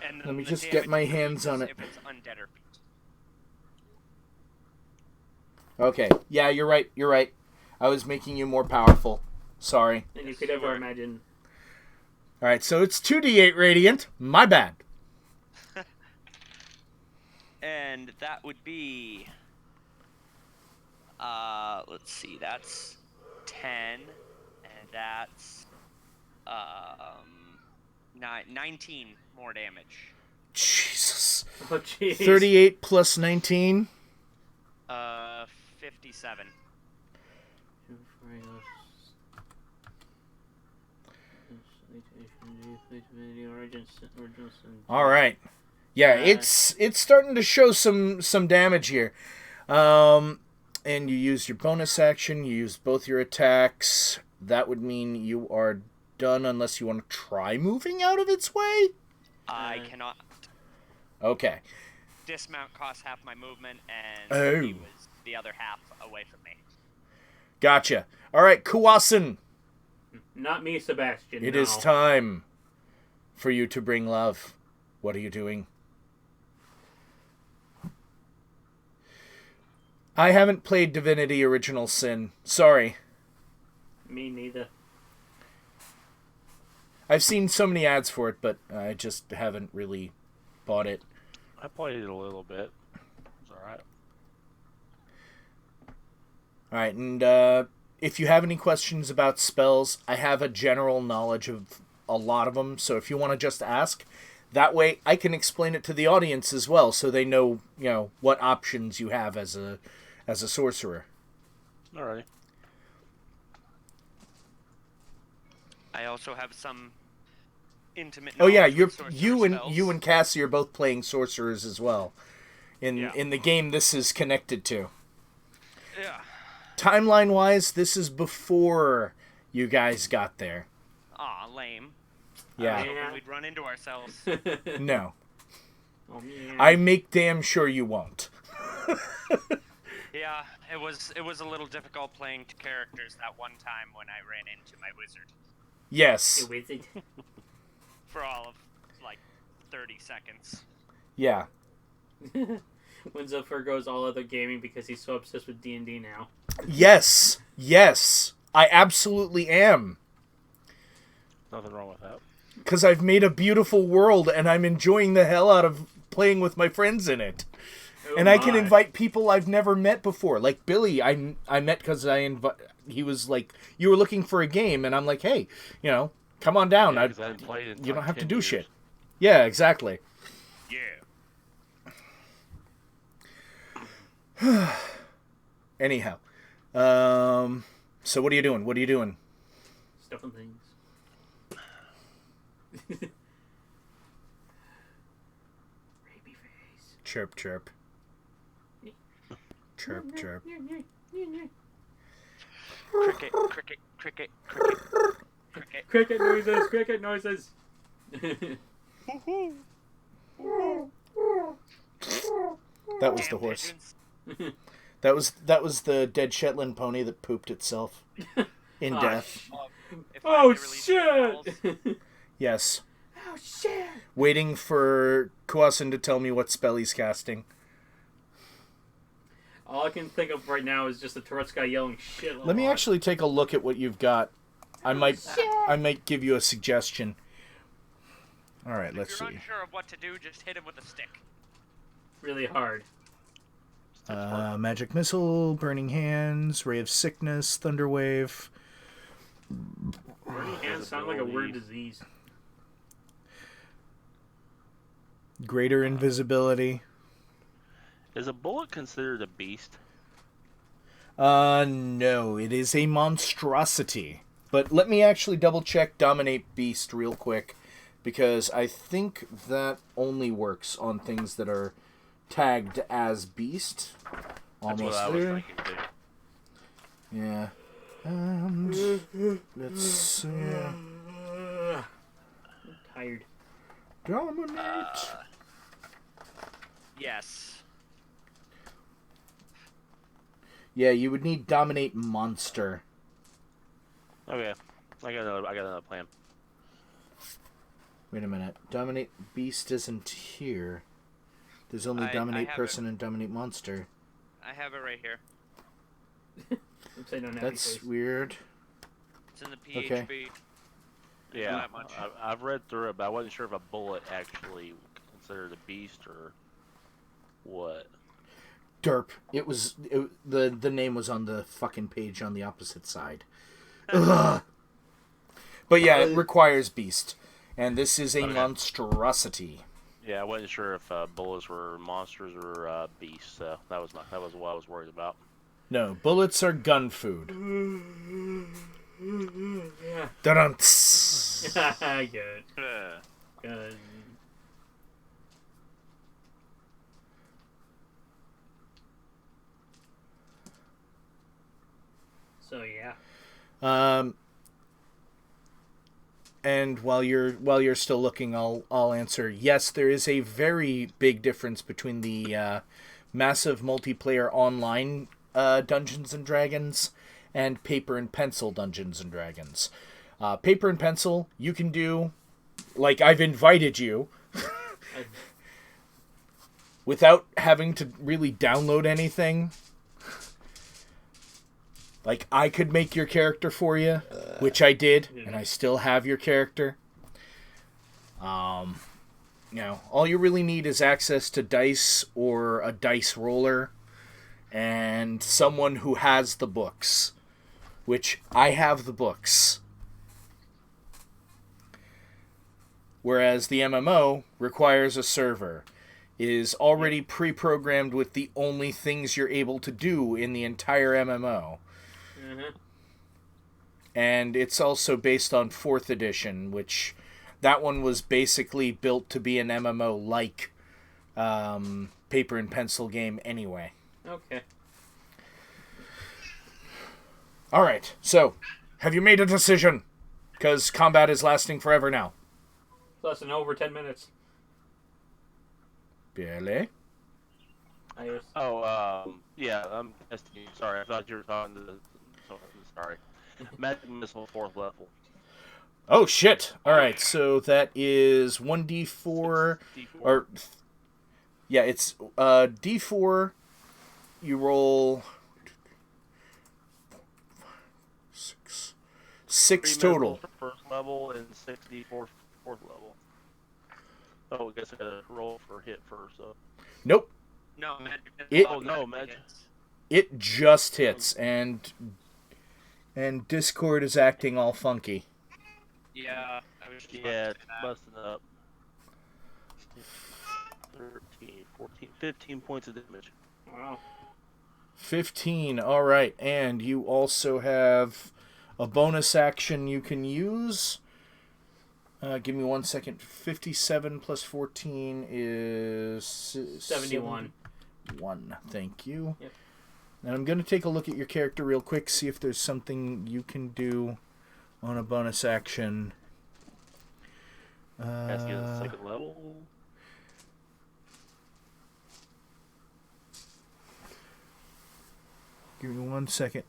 And Let me the just get damage my hands on increases it. If it's undead or fiend. Okay, yeah, you're right. I was making you more powerful. Sorry. And you could ever imagine. Alright, so it's 2d8 radiant. My bad. And that would be, let's see, that's 10, and that's, 19 more damage. Jesus. Oh, jeez. 38 plus 19. 57. Alright. Yeah, it's starting to show some damage here. And you use your bonus action, you use both your attacks. That would mean you are done unless you want to try moving out of its way? I cannot. Okay. Dismount costs half my movement, and Oh. he was the other half away from me. Gotcha. Alright, Kuwasen. Not me, Sebastian. It no. is time for you to bring love. What are you doing? I haven't played Divinity Original Sin. Sorry. Me neither. I've seen so many ads for it, but I just haven't really bought it. I played it a little bit. It's alright. Alright, and if you have any questions about spells, I have a general knowledge of a lot of them, so if you want to just ask, that way I can explain it to the audience as well, so they know, what options you have as a sorcerer. Alrighty. I also have some intimate. Oh yeah, knowledge with you sorcerer and Cassie are both playing sorcerers as well. Yeah. In the game this is connected to. Yeah. Timeline wise, this is before you guys got there. Aw, lame. Yeah. I was hoping we'd run into ourselves. No. Oh, man. I make damn sure you won't. Yeah, it was a little difficult playing two characters that one time when I ran into my wizard Yes. Hey, wizard. for all of like 30 seconds. Yeah. Winza forgoes all other gaming because he's so obsessed with D&D now. Yes. Yes. I absolutely am. Nothing wrong with that. Because I've made a beautiful world and I'm enjoying the hell out of playing with my friends in it. and I can invite people I've never met before. Like Billy, I met because he was like, you were looking for a game, and I'm like, hey, come on down. Yeah, 'cause I hadn't played in you don't like have to 10 do years. shit. Yeah, exactly. Yeah. Anyhow, so what are you doing? What are you doing? Stuffing things. Baby face. Chirp, chirp. Chirp, chirp. Cricket, cricket, cricket, cricket, cricket. Cricket noises, cricket noises. That was the Damn horse. pigeons. That was the dead Shetland pony that pooped itself in death. If I Oh may release the balls. shit! Yes. Oh shit! Waiting for Kwasin to tell me what spell he's casting. All I can think of right now is just the Tourette's guy yelling shit. Let me actually take a look at what you've got. I might give you a suggestion. All right, let's If you're see. unsure of what to do, just hit him with a stick. really hard. Magic Missile, Burning Hands, Ray of Sickness, Thunderwave. Burning hands sound like a weird disease. Greater Invisibility. Is a bullet considered a beast? No, it is a monstrosity. But let me actually double check Dominate Beast real quick, because I think that only works on things that are tagged as beast. That's Almost what I was there. thinking too. Yeah. And let's see. I'm tired. Dominate. Yes. Yeah, you would need Dominate Monster. Okay, I got another plan. Wait a minute. Dominate Beast isn't here. There's only I Dominate have Person and Dominate Monster. I have it right here. I'm saying on happy That's face. weird. It's in the PHB. Okay. Yeah, that much. I've read through it, but I wasn't sure if a bullet actually considered a beast or what. Derp. The name was on the fucking page on the opposite side. Ugh. But yeah, it requires beast. And this is a monstrosity. Yeah, I wasn't sure if bullets were monsters or beasts. So that was what I was worried about. No, bullets are gun food. Yeah. Dun-dun. Good. Good. So yeah. And while you're still looking, I'll answer. Yes, there is a very big difference between the massive multiplayer online Dungeons and Dragons and paper and pencil Dungeons and Dragons. Paper and pencil, you can do, like I've invited you, without having to really download anything. Like, I could make your character for you, which I did, and I still have your character. All you really need is access to dice or a dice roller and someone who has the books, which I have the books. Whereas the MMO requires a server, is already pre-programmed with the only things you're able to do in the entire MMO. Mm-hmm. And it's also based on 4th edition, which that one was basically built to be an MMO-like paper and pencil game anyway. Okay. Alright, so, have you made a decision? Because combat is lasting forever now. Less than over 10 minutes. Billy? Yeah, I'm sorry, I thought you were talking to sorry. Magic Missile 4th level. Oh, shit! Alright, so that is 1d4, D4. or, yeah, it's d4, you roll 6 3 total. missiles for 1st level and 6d4 for 4th level. Oh, I guess I gotta roll for hit first, so. Nope. No, magic. It- Oh no, magic. It just hits, and Discord is acting all funky. Yeah, I was just about Yeah, to it's say that. busting up. 13, 14, 15 points of damage. Wow. 15. All right, and you also have a bonus action you can use. Give me 1 second. 57 plus 14 is 71. 1. Thank you. Yep. Mm-hmm. And I'm going to take a look at your character real quick, see if there's something you can do on a bonus action. Cassie is second level. Give me 1 second.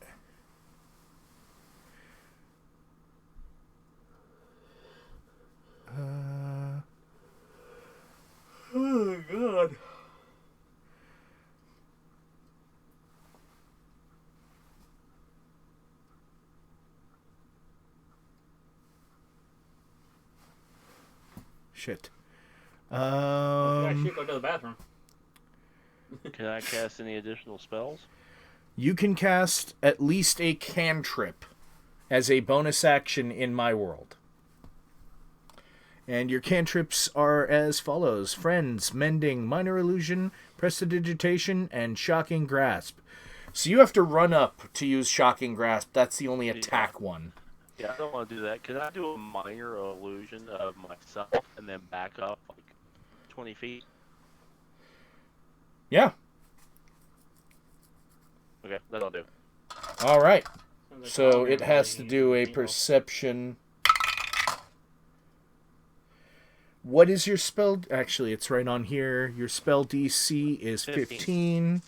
Oh, God. Shit. Yeah, shoot, go to the bathroom. Can I cast any additional spells? You can cast at least a cantrip as a bonus action in my world. And your cantrips are as follows: Friends, Mending, Minor Illusion, Prestidigitation, and Shocking Grasp. So you have to run up to use Shocking Grasp. That's the only attack one. Yeah, I don't want to do that. Can I do a minor illusion of myself and then back up like 20 feet? Yeah. Okay, that'll do. All right. Sounds like So all it your has to body do a needs to heal. perception. What is your spell? Actually, it's right on here. Your spell DC is 15.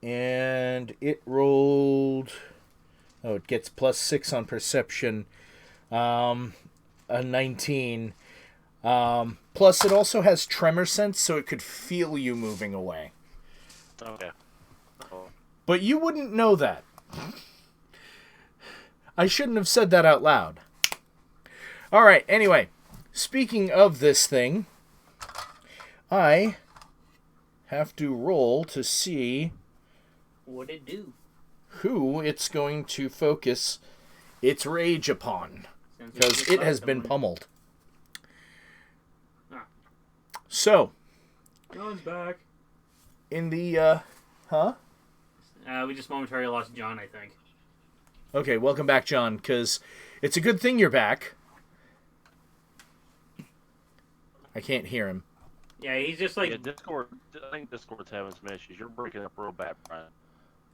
And it rolled... Oh, it gets plus 6 on perception. A 19. Plus, it also has tremor sense, so it could feel you moving away. Okay. Oh. But you wouldn't know that. I shouldn't have said that out loud. Alright, anyway. Speaking of this thing, I have to roll to see What'd it do? who it's going to focus its rage upon. Sounds like Because just it has lost been someone. pummeled. Ah. So, John's back. in the, huh? We just momentarily lost John, I think. Okay, welcome back, John, because it's a good thing you're back. I can't hear him. Yeah, he's just like, Yeah, Discord. I think Discord's having some issues. You're breaking up real bad, Brian.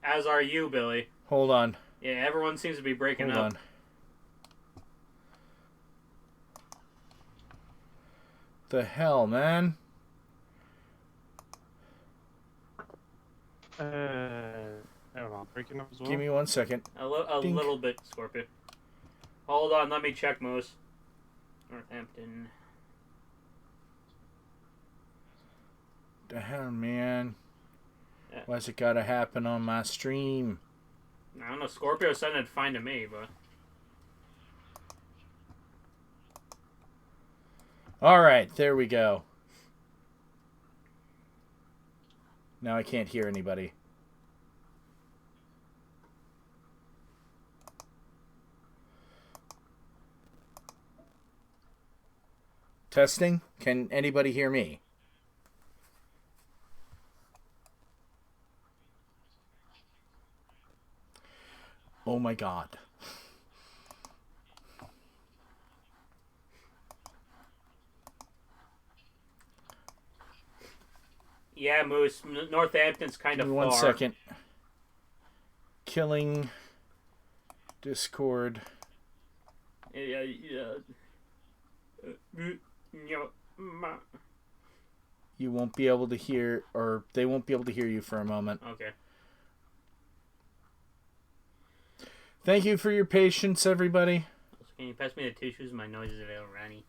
as are you, Billy. Hold on. Yeah, everyone seems to be breaking Hold up. on. The hell, man? I don't know, breaking up as well. Give me 1 second. A Dink. little bit, Scorpion. Hold on, let me check, Moose. Northampton. The hell, man? Yeah. Why's it gotta happen on my stream? I don't know, Scorpio said it'd fine to me, but... Alright, there we go. Now I can't hear anybody. Testing? Can anybody hear me? Oh my god. Yeah, Moose, Northampton's kind Give of me far. 1 second. Killing Discord. Yeah. You won't be able to hear, or they won't be able to hear you for a moment. Okay. Thank you for your patience, everybody. Can you pass me the tissues? My nose is a little runny.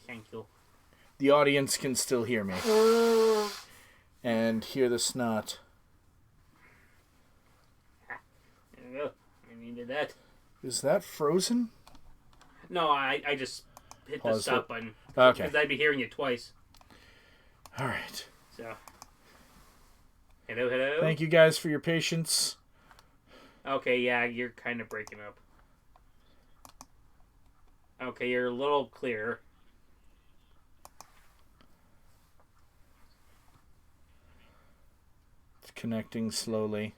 Thank you. The audience can still hear me. And hear the snot. There we go. I needed that. Is that frozen? No, I just hit Pause the stop it. button. Okay. Because I'd be hearing it twice. All right. So. Hello, hello? Thank you guys for your patience. Okay, yeah, you're kind of breaking up. Okay, you're a little clearer. It's connecting slowly.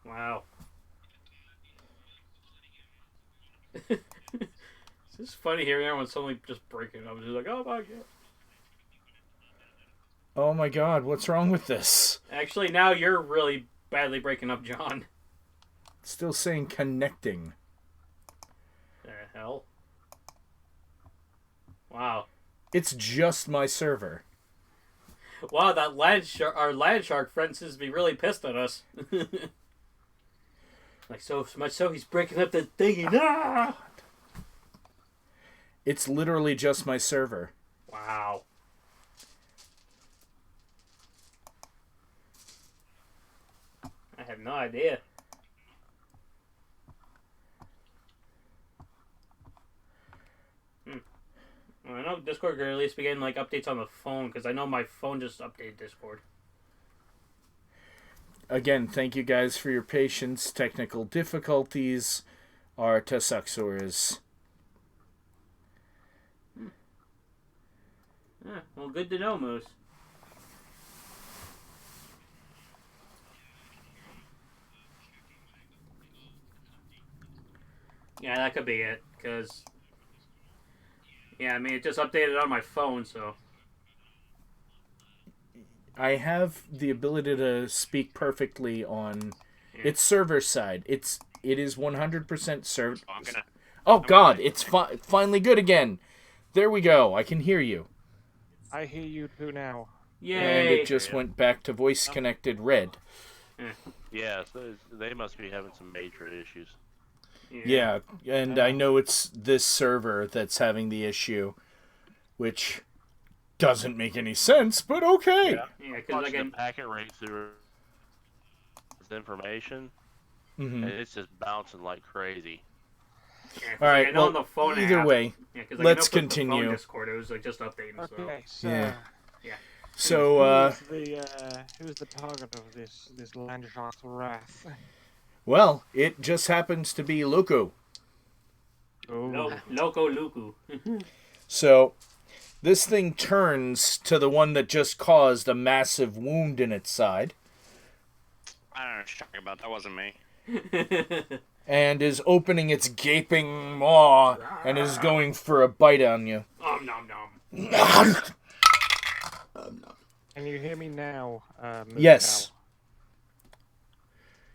Wow. It's just funny hearing everyone suddenly just breaking up. It's just like, oh my god. Oh my god, what's wrong with this? Actually, now you're really badly breaking up, John. It's still saying connecting. The hell? Wow. It's just my server. Wow, that our land shark friend seems to be really pissed at us. Like, so much so he's breaking up the thingy. Ah! It's literally just my server. Wow. I have no idea. Well, I know Discord could at least begin like updates on the phone because I know my phone just updated Discord. Again, thank you guys for your patience. Technical difficulties are to successors. Yeah, well, good to know, Moose. Yeah, that could be it, because... Yeah, I mean, it just updated on my phone, so... I have the ability to speak perfectly on its server side. It is 100% served. Oh god, it's finally good again. There we go. I can hear you. I hear you too now. Yay! And it just went back to voice connected red. Yeah, so they must be having some major issues. Yeah, and I know it's this server that's having the issue, which doesn't make any sense, but okay. Yeah, because like the packet rate through information, and it's just bouncing like crazy. Yeah, all right, I know on the phone either app, way, yeah, let's the phone continue. Discord, it was like just updating. Okay, So. Yeah. Yeah. So, who's the target of this land shark's wrath? well, it just happens to be Luku. Loco Luku. So, this thing turns to the one that just caused a massive wound in its side. I don't know what you're talking about. That wasn't me. And is opening its gaping maw and is going for a bite on you. Nom nom. Can you hear me now, Yes.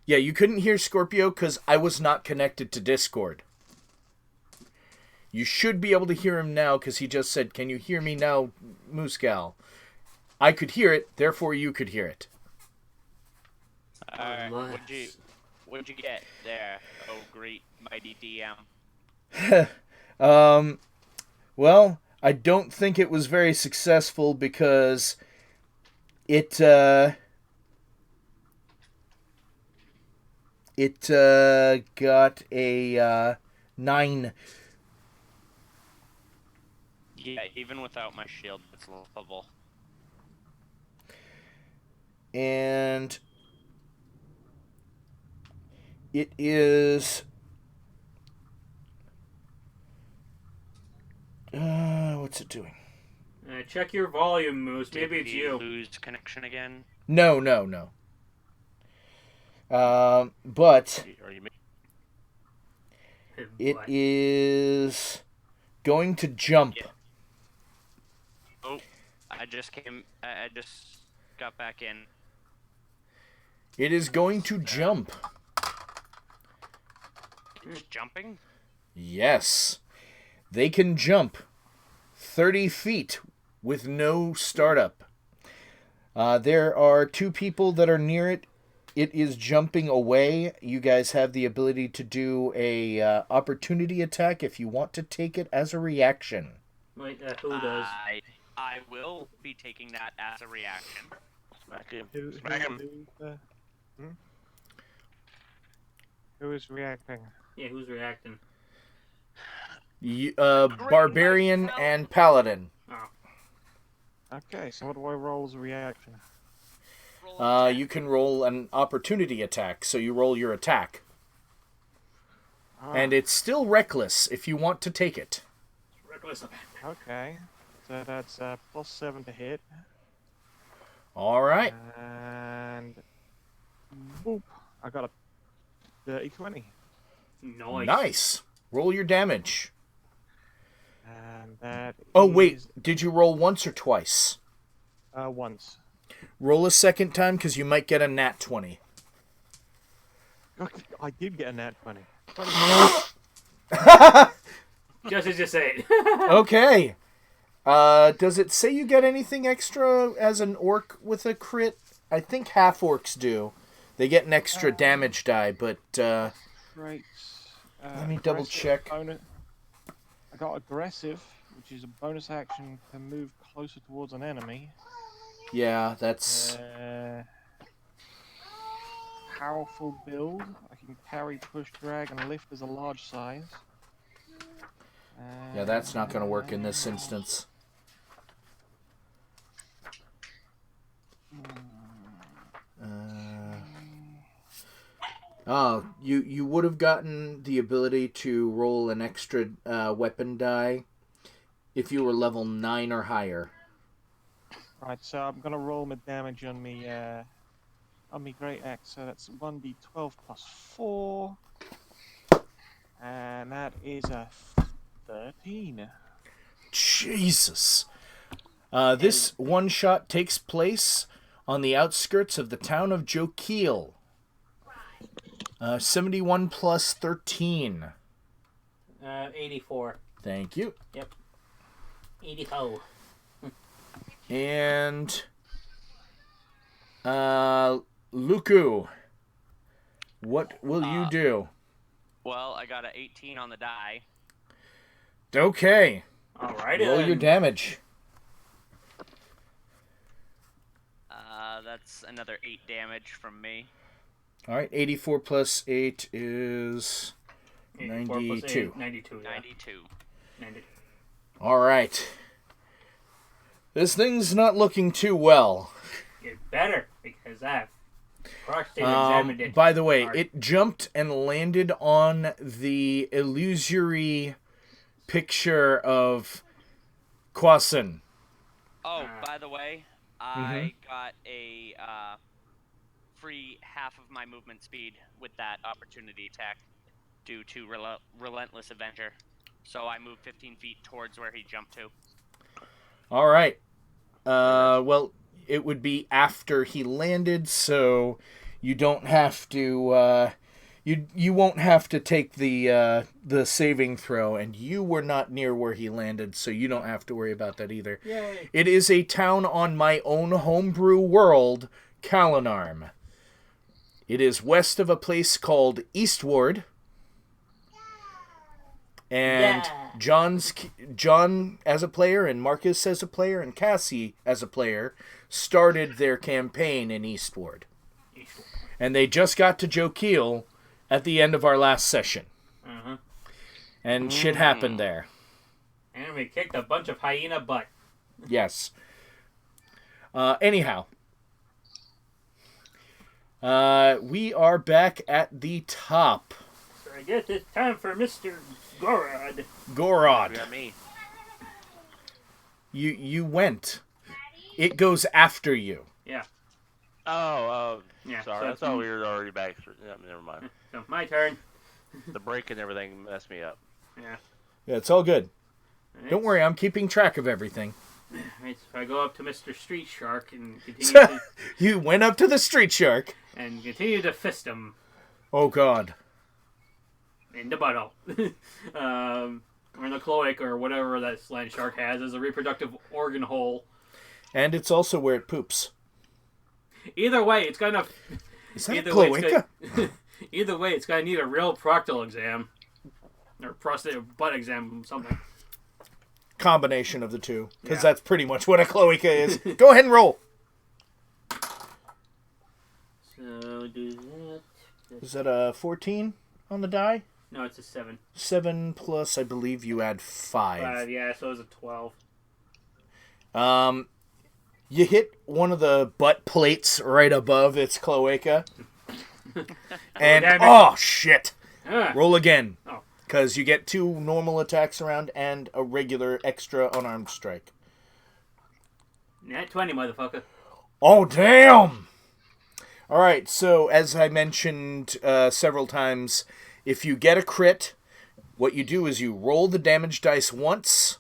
Yeah, you couldn't hear Scorpio because I was not connected to Discord. You should be able to hear him now because he just said, "Can you hear me now, Moosegal?" I could hear it, therefore you could hear it. What'd you get there? Oh, great mighty DM. Well, I don't think it was very successful because it got a 9. Yeah, even without my shield, it's lovable. And it is what's it doing? Check your volume, Moose. Maybe it's you. Lose connection again? No. But it is going to jump. Yeah. Oh, I just got back in. It is going to jump. It's jumping? Yes. They can jump 30 feet with no startup. There are 2 people that are near it. It is jumping away. You guys have the ability to do a opportunity attack if you want to take it as a reaction. Wait, who does? I will be taking that as a reaction. Smack him. Who is reacting? Yeah, who's reacting? Barbarian and Paladin. Oh. Okay, so what do I roll as a reaction? You can roll an opportunity attack, so you roll your attack. And it's still reckless if you want to take it. Reckless. Okay, so that's +7 to hit. All right. And boop, I got a dirty 20. Nice. Roll your damage. And that Oh, wait. Did you roll once or twice? Once. Roll a second time, because you might get a nat 20. I did get a nat 20. Just as you say. Okay. Does it say you get anything extra as an orc with a crit? I think half orcs do. They get an extra damage die, but Right. let me double check. I got aggressive, which is a bonus action to move closer towards an enemy. Yeah, that's... Powerful build. I can carry, push, drag, and lift as a large size. Yeah, that's not going to work in this instance. Oh, you would have gotten the ability to roll an extra weapon die if you were level 9 or higher. Right, so I'm gonna roll my damage on me great axe. So that's 1d12 plus 4, and that is a 13. Jesus. This one shot takes place on the outskirts of the town of Jokeel. 71 plus 13. 84. Thank you. Yep. 80. And Luku, what will you do? Well, I got an 18 on the die. Okay. Alrighty. Roll your damage. That's another 8 damage from me. All right, 84 plus 8 is 92. 92. Yeah. 92. 92. All right. This thing's not looking too well. It better, because I've crushed it and examined it. By the way, hard. it jumped and landed on the illusory picture of Kwasin. Oh, by the way, I got a free half of my movement speed with that opportunity attack due to Relentless Avenger. So I moved 15 feet towards where he jumped to. All right. Well, it would be after he landed, so you don't have to. You won't have to take the saving throw, and you were not near where he landed, so you don't have to worry about that either. Yay. It is a town on my own homebrew world, Kalanarm. It is west of a place called Eastward. And John as a player and Marcus as a player and Cassie as a player started their campaign in Eastward. And they just got to Jokeel at the end of our last session. And shit happened there. And we kicked a bunch of hyena butt. Yes. Anyhow. We are back at the top. So I guess it's time for Mr. Gorod. Gorod. You got me. You went. It goes after you. Yeah. Oh, Yeah, sorry. so I thought we were already back. Yeah, never mind. So my turn. The break and everything messed me up. Yeah. Yeah, it's all good. Don't worry, I'm keeping track of everything. Right, so I go up to Mr. Street Shark and continue to, You went up to the street shark. and continue to fist him Oh, God. in the butthole. Or in the cloac, or whatever that land shark has as a reproductive organ hole. And it's also where it poops. Either way, it's gonna. Is that a Either way, cloaca? Either way, it's gonna need a real proctal exam. Or prostate butt exam, something. Combination of the two. Because Yeah. that's pretty much what a cloaca is. Go ahead and roll. So do that. Is that a 14 on the die? No, it's a 7. 7 plus, I believe you add 5. Yeah, so it's a 12. You hit one of the butt plates right above its cloaca. And, oh, shit. Roll again. Oh. Because you get 2 normal attacks around and a regular extra unarmed strike. Nat 20, motherfucker. Oh, damn! Alright, so as I mentioned several times, if you get a crit, what you do is you roll the damage dice once,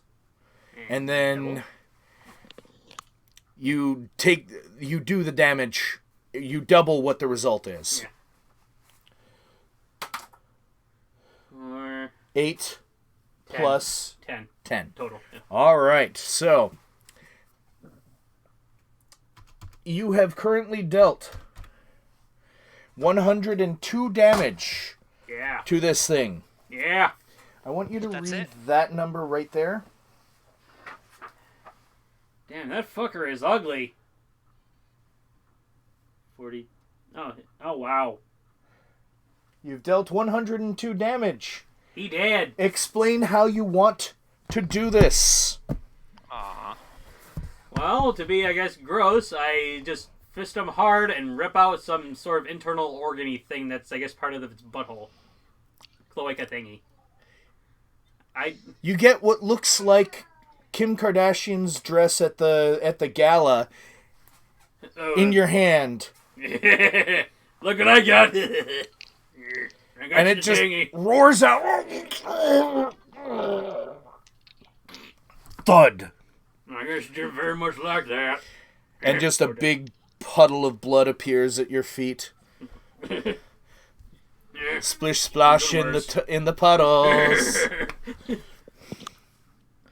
and then you do the damage, you double what the result is. Yeah. Or 8 10. plus 10. 10. Total. Yeah. Alright, so you have currently dealt 102 damage Yeah. to this thing. Yeah. I want you to That's read it? that number right there. Damn, that fucker is ugly. 40. Oh, wow. You've dealt 102 damage. He dead. Explain how you want to do this. Aw. Well, to be, I guess, gross, I just fist him hard and rip out some sort of internal organ-y thing that's, I guess, part of its butthole. Cloaca thingy. You get what looks like Kim Kardashian's dress at the gala in your hand. Look what I got. I got And it just roars out. Thud. I guess you didn't very much like that. And just a big puddle of blood appears at your feet. Splish splash in the puddles.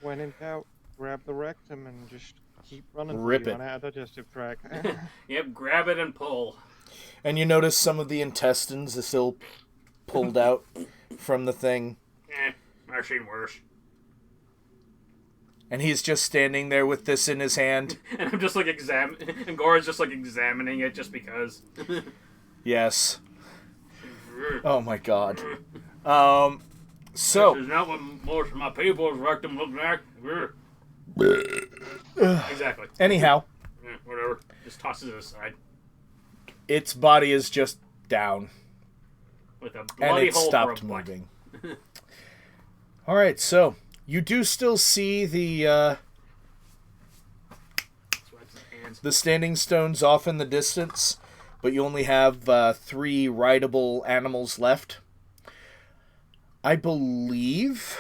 When in doubt, grab the rectum and just keep running. Rip it. On a digestive tract. Yep, grab it and pull. And you notice some of the intestines are still pulled out from the thing. I've seen worse. And he's just standing there with this in his hand. And I'm just like and Gora's just like examining it just because. Yes. Oh my god. So. This is not what most of my people's rectum look like. Exactly. Anyhow. Whatever. Just tosses it aside. Its body is just down. With a And bloody it hole stopped for a butt. moving. Alright, so. You do still see the standing stones off in the distance, but you only have 3 rideable animals left. I believe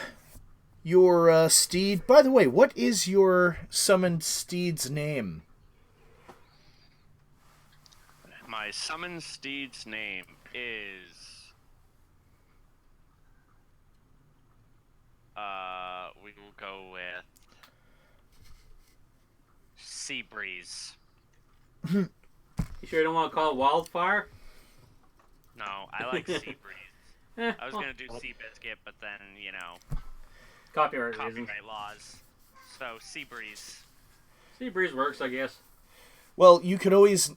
your steed... By the way, what is your summoned steed's name? My summoned steed's name is... we will go with... Seabreeze. You sure you don't want to call it Wildfire? No, I like Seabreeze. I was gonna do Seabiscuit, but then, you know... Copyright reasons. Copyright laws. So, Seabreeze. Seabreeze works, I guess. Well, you could always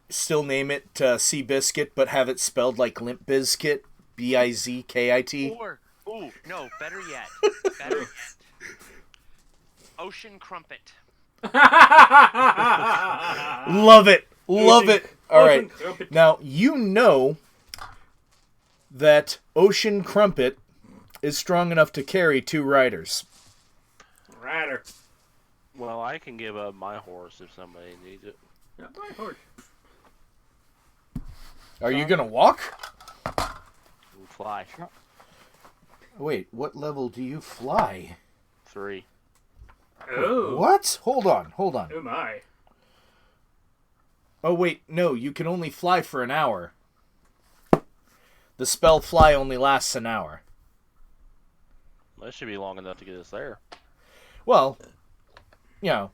still name it Seabiscuit, but have it spelled like Limp Bizkit, B-I-Z-K-I-T. Or, no, better yet. Better yet. Ocean Crumpet. Love it. Love it. All right. Now, you know that Ocean Crumpet is strong enough to carry 2 riders. Rider. Well, I can give up my horse if somebody needs it. Yeah, my horse. Are you going to walk? We'll fly. Wait, what level do you fly? 3. Oh. What? Hold on. Oh my. Oh, wait, no, you can only fly for an hour. The spell fly only lasts an hour. That should be long enough to get us there. Well, you know.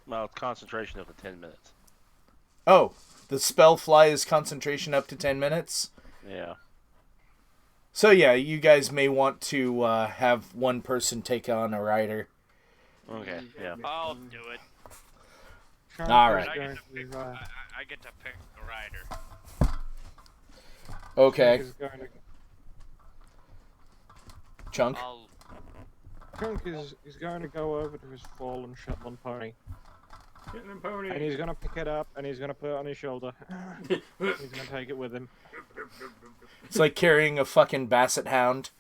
Well, concentration up to 10 minutes. Oh, the spell fly is concentration up to 10 minutes? Yeah. So yeah, you guys may want to have one person take on a rider. Okay, yeah. I'll do it. All right. I get to pick the rider. Okay. Chunk? Chunk is going to go over to his fallen Shetland pony. Shetland pony. And he's going to pick it up and he's going to put it on his shoulder. He's going to take it with him. It's like carrying a fucking basset hound.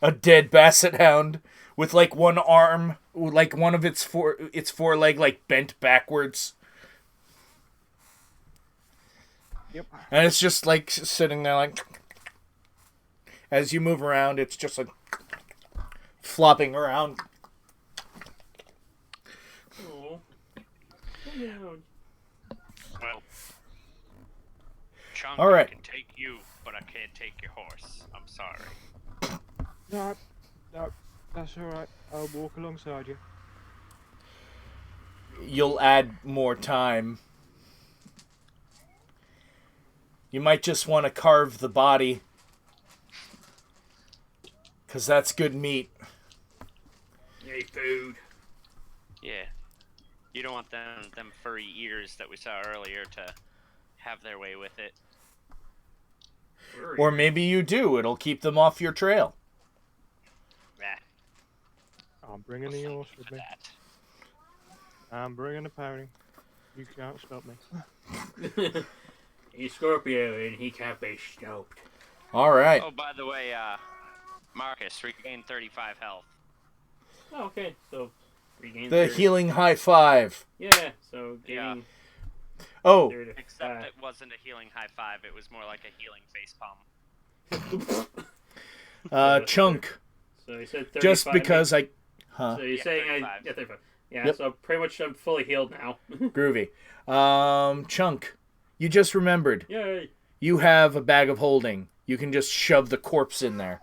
A dead basset hound with like one arm, like one of its foreleg like bent backwards. Yep. And it's just like sitting there like, as you move around, it's just like flopping around. Oh. Well, Chunk, All right. I can take you, but I can't take your horse. I'm sorry. No, that's alright. I'll walk alongside you. You'll add more time. You might just want to carve the body. Because that's good meat. Yay, food. Yeah. You don't want them furry ears that we saw earlier to have their way with it. Or maybe you do. It'll keep them off your trail. I'm bringing the horse with me. I'm bringing the pony. You can't stop me. He's Scorpio and he can't be stopped. All right. Oh, by the way, Marcus regained 35 health. Oh, okay. So, regain The 30. healing high five. Yeah, so getting... Oh. Except it wasn't a healing high five, it was more like a healing face palm. Chunk. So he said 35. Just because I... Huh? So you're saying 35. Yeah, 35. Yeah, Yep. so pretty much I'm fully healed now. Groovy. Chunk. You just remembered. Yay. You have a bag of holding. You can just shove the corpse in there.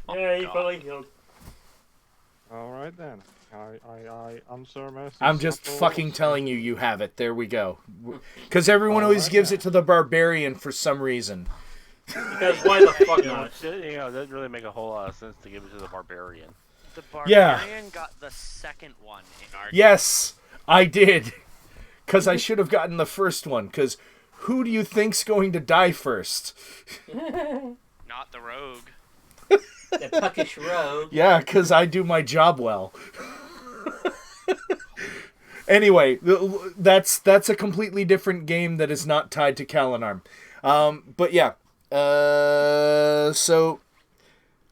Yay, fully healed. Alright then. I answer a message. I'm just fucking telling you you have it. There we go. Because everyone always gives it to the barbarian for some reason. Because why the fuck not? You know, it doesn't really make a whole lot of sense to give it to the barbarian. The barbarian got the second one in our Yes, I did. Because I should have gotten the first one. Because who do you think's going to die first? Not the rogue. The puckish rogue. Yeah, because I do my job well. Anyway, that's a completely different game that is not tied to Kalinarm. But yeah, so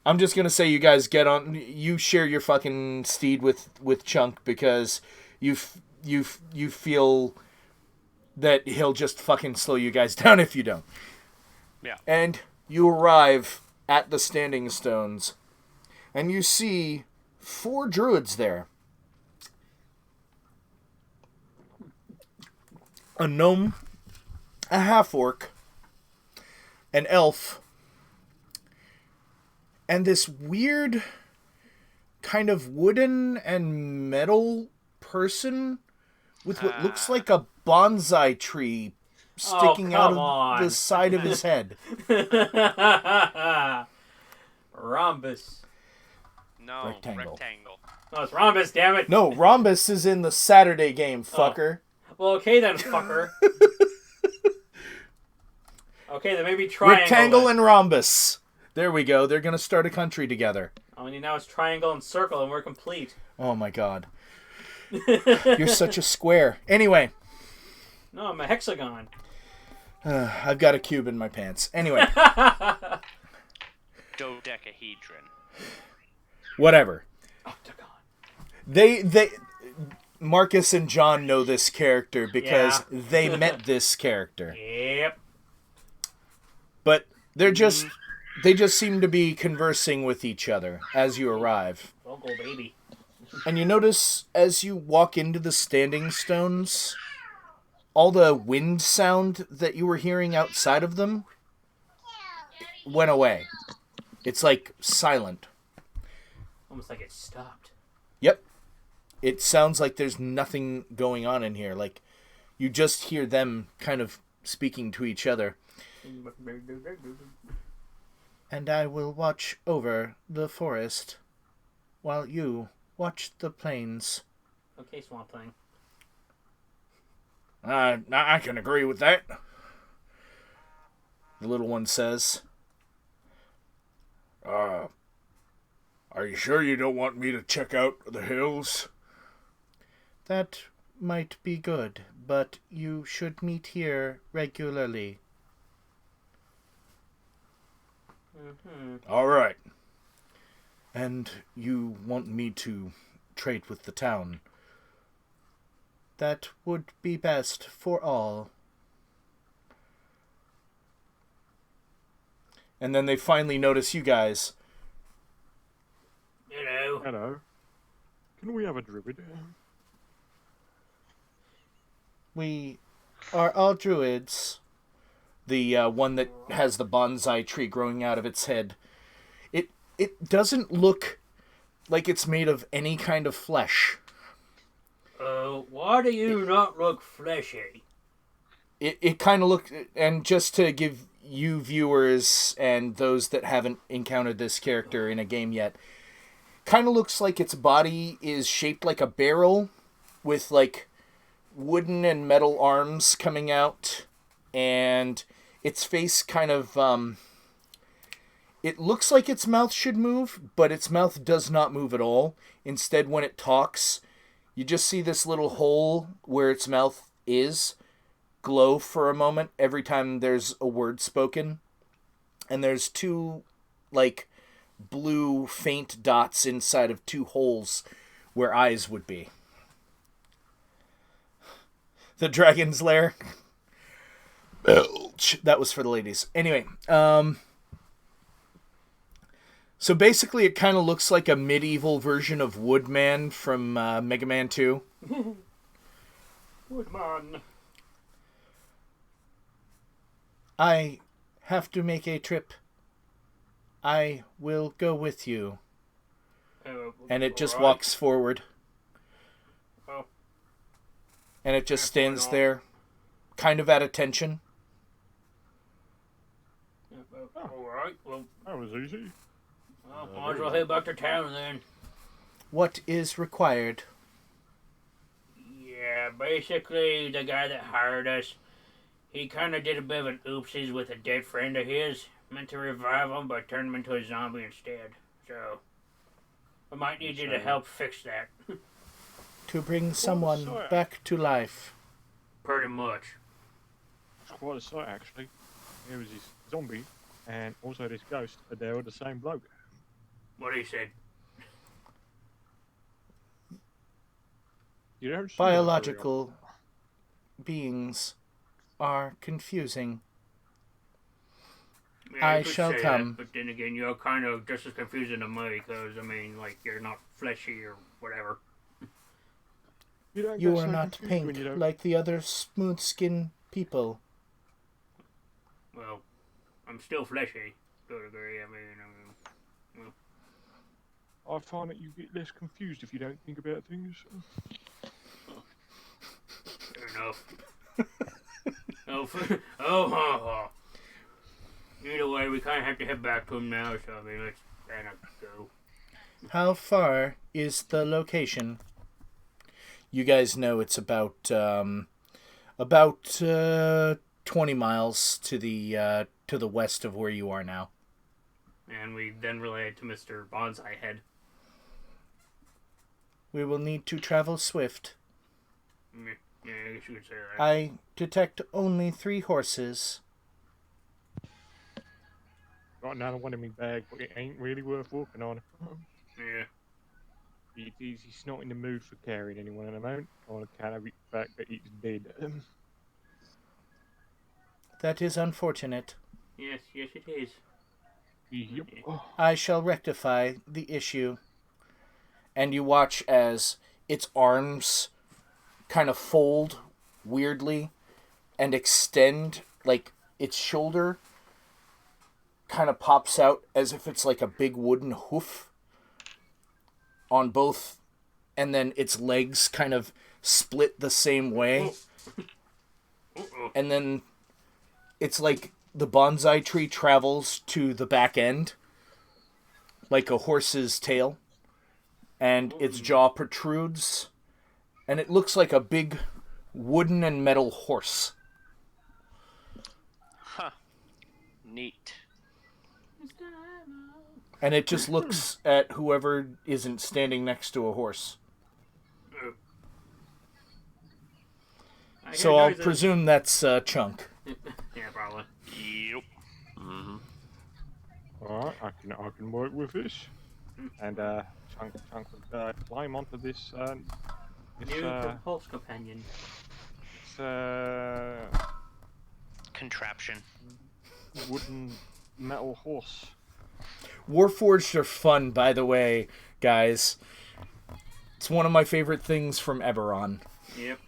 I'm just gonna say you guys get on. You share your fucking steed with Chunk because you feel that he'll just fucking slow you guys down if you don't. Yeah. And you arrive at the Standing Stones, and you see 4 druids there. A gnome, a half-orc, an elf, and this weird kind of wooden and metal person with what looks like a bonsai tree sticking out of the side of his head. Rhombus. No, Rectangle. No, it's Rhombus, damn it. No, Rhombus is in the Saturday game, fucker. Well, okay then, fucker. Okay, then maybe triangle. Rectangle and rhombus. There we go. They're going to start a country together. Only now it's triangle and circle, and we're complete. Oh my god. You're such a square. Anyway. No, I'm a hexagon. I've got a cube in my pants. Anyway. Dodecahedron. Whatever. Octagon. They Marcus and John know this character because they met this character. Yep. But they just seem to be conversing with each other as you arrive. Local baby. And you notice as you walk into the Standing Stones, all the wind sound that you were hearing outside of them went away. It's like silent. Almost like it stopped. Yep. It sounds like there's nothing going on in here. Like, you just hear them kind of speaking to each other. And I will watch over the forest while you watch the plains. Okay, Swamp Thing. I can agree with that. The little one says. Are you sure you don't want me to check out the hills? That might be good, but you should meet here regularly. All right. And you want me to trade with the town? That would be best for all. And then they finally notice you guys. Hello. Hello. Can we have a druid? We are all druids. The one that has the bonsai tree growing out of its head. It doesn't look like it's made of any kind of flesh. Why do you not look fleshy? It kind of looked, and just to give you viewers and those that haven't encountered this character in a game yet, kind of looks like its body is shaped like a barrel with like wooden and metal arms coming out, and its face kind of it looks like its mouth should move, but its mouth does not move at all. Instead, when it talks, you just see this little hole where its mouth is glow for a moment every time there's a word spoken. And there's two, like, blue faint dots inside of two holes where eyes would be. The Dragon's Lair. That was for the ladies. Anyway, so basically it kind of looks like a medieval version of Woodman from Mega Man 2. Woodman. I have to make a trip. I will go with you. And it just walks forward. Oh. And it just stands there, kind of at attention. Alright, well, That was easy. might as well head back to town then. What is required? Yeah, basically, the guy that hired us, he kind of did a bit of an oopsies with a dead friend of his. Meant to revive him, but turned him into a zombie instead. So, I might need you to help fix that. To bring someone back to life. Pretty much. It's quite a sight, actually. There was this zombie, and also this ghost, but they were the same bloke. What he said. You don't see Biological beings are confusing. Yeah, I you could shall say come. That, but then again, you're kind of just as confusing to me, because, I mean, like, you're not fleshy or whatever. You are not pink like the other smooth-skinned people. Well, I'm still fleshy, to a degree. I mean, I find that you get less confused if you don't think about things. fair enough. Oh. Either way, we kind of have to head back to him now, so I mean, let's kind of go. How far is the location? You guys know it's about 20 miles to the west of where you are now. And we then relayed to Mr. Bonsai Head. We will need to travel swift. Yeah, I guess you could say that. I detect only 3 horses. Got another one in my bag, but it ain't really worth walking on. Yeah. He's not in the mood for carrying anyone at the moment, on account of the fact that he's dead. That is unfortunate. Yes, it is. Yep. I shall rectify the issue. And you watch as its arms kind of fold weirdly and extend, like its shoulder kind of pops out as if it's like a big wooden hoof on both, and then its legs kind of split the same way. And then it's like the bonsai tree travels to the back end like a horse's tail, and its jaw protrudes, and it looks like a big wooden and metal horse. Huh. Neat. And it just looks at whoever isn't standing next to a horse. So I'll presume that's Chunk. Yeah, probably. Yep. Mm-hmm. Alright, I can work with this. And Chunk would climb onto this New pulse companion. Contraption. Wooden metal horse. Warforged are fun, by the way, guys. It's one of my favorite things from Eberron. Yep.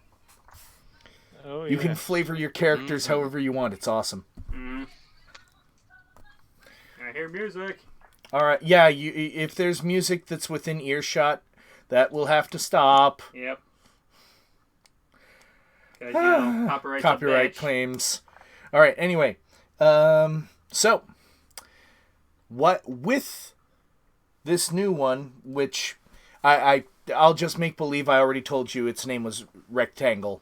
Oh, You can flavor your characters however you want. It's awesome. I hear music. All right, yeah. If there's music that's within earshot, that will have to stop. Yep. Because copyright claims. All right. Anyway, so what with this new one, which I'll just make believe I already told you its name was Rectangle.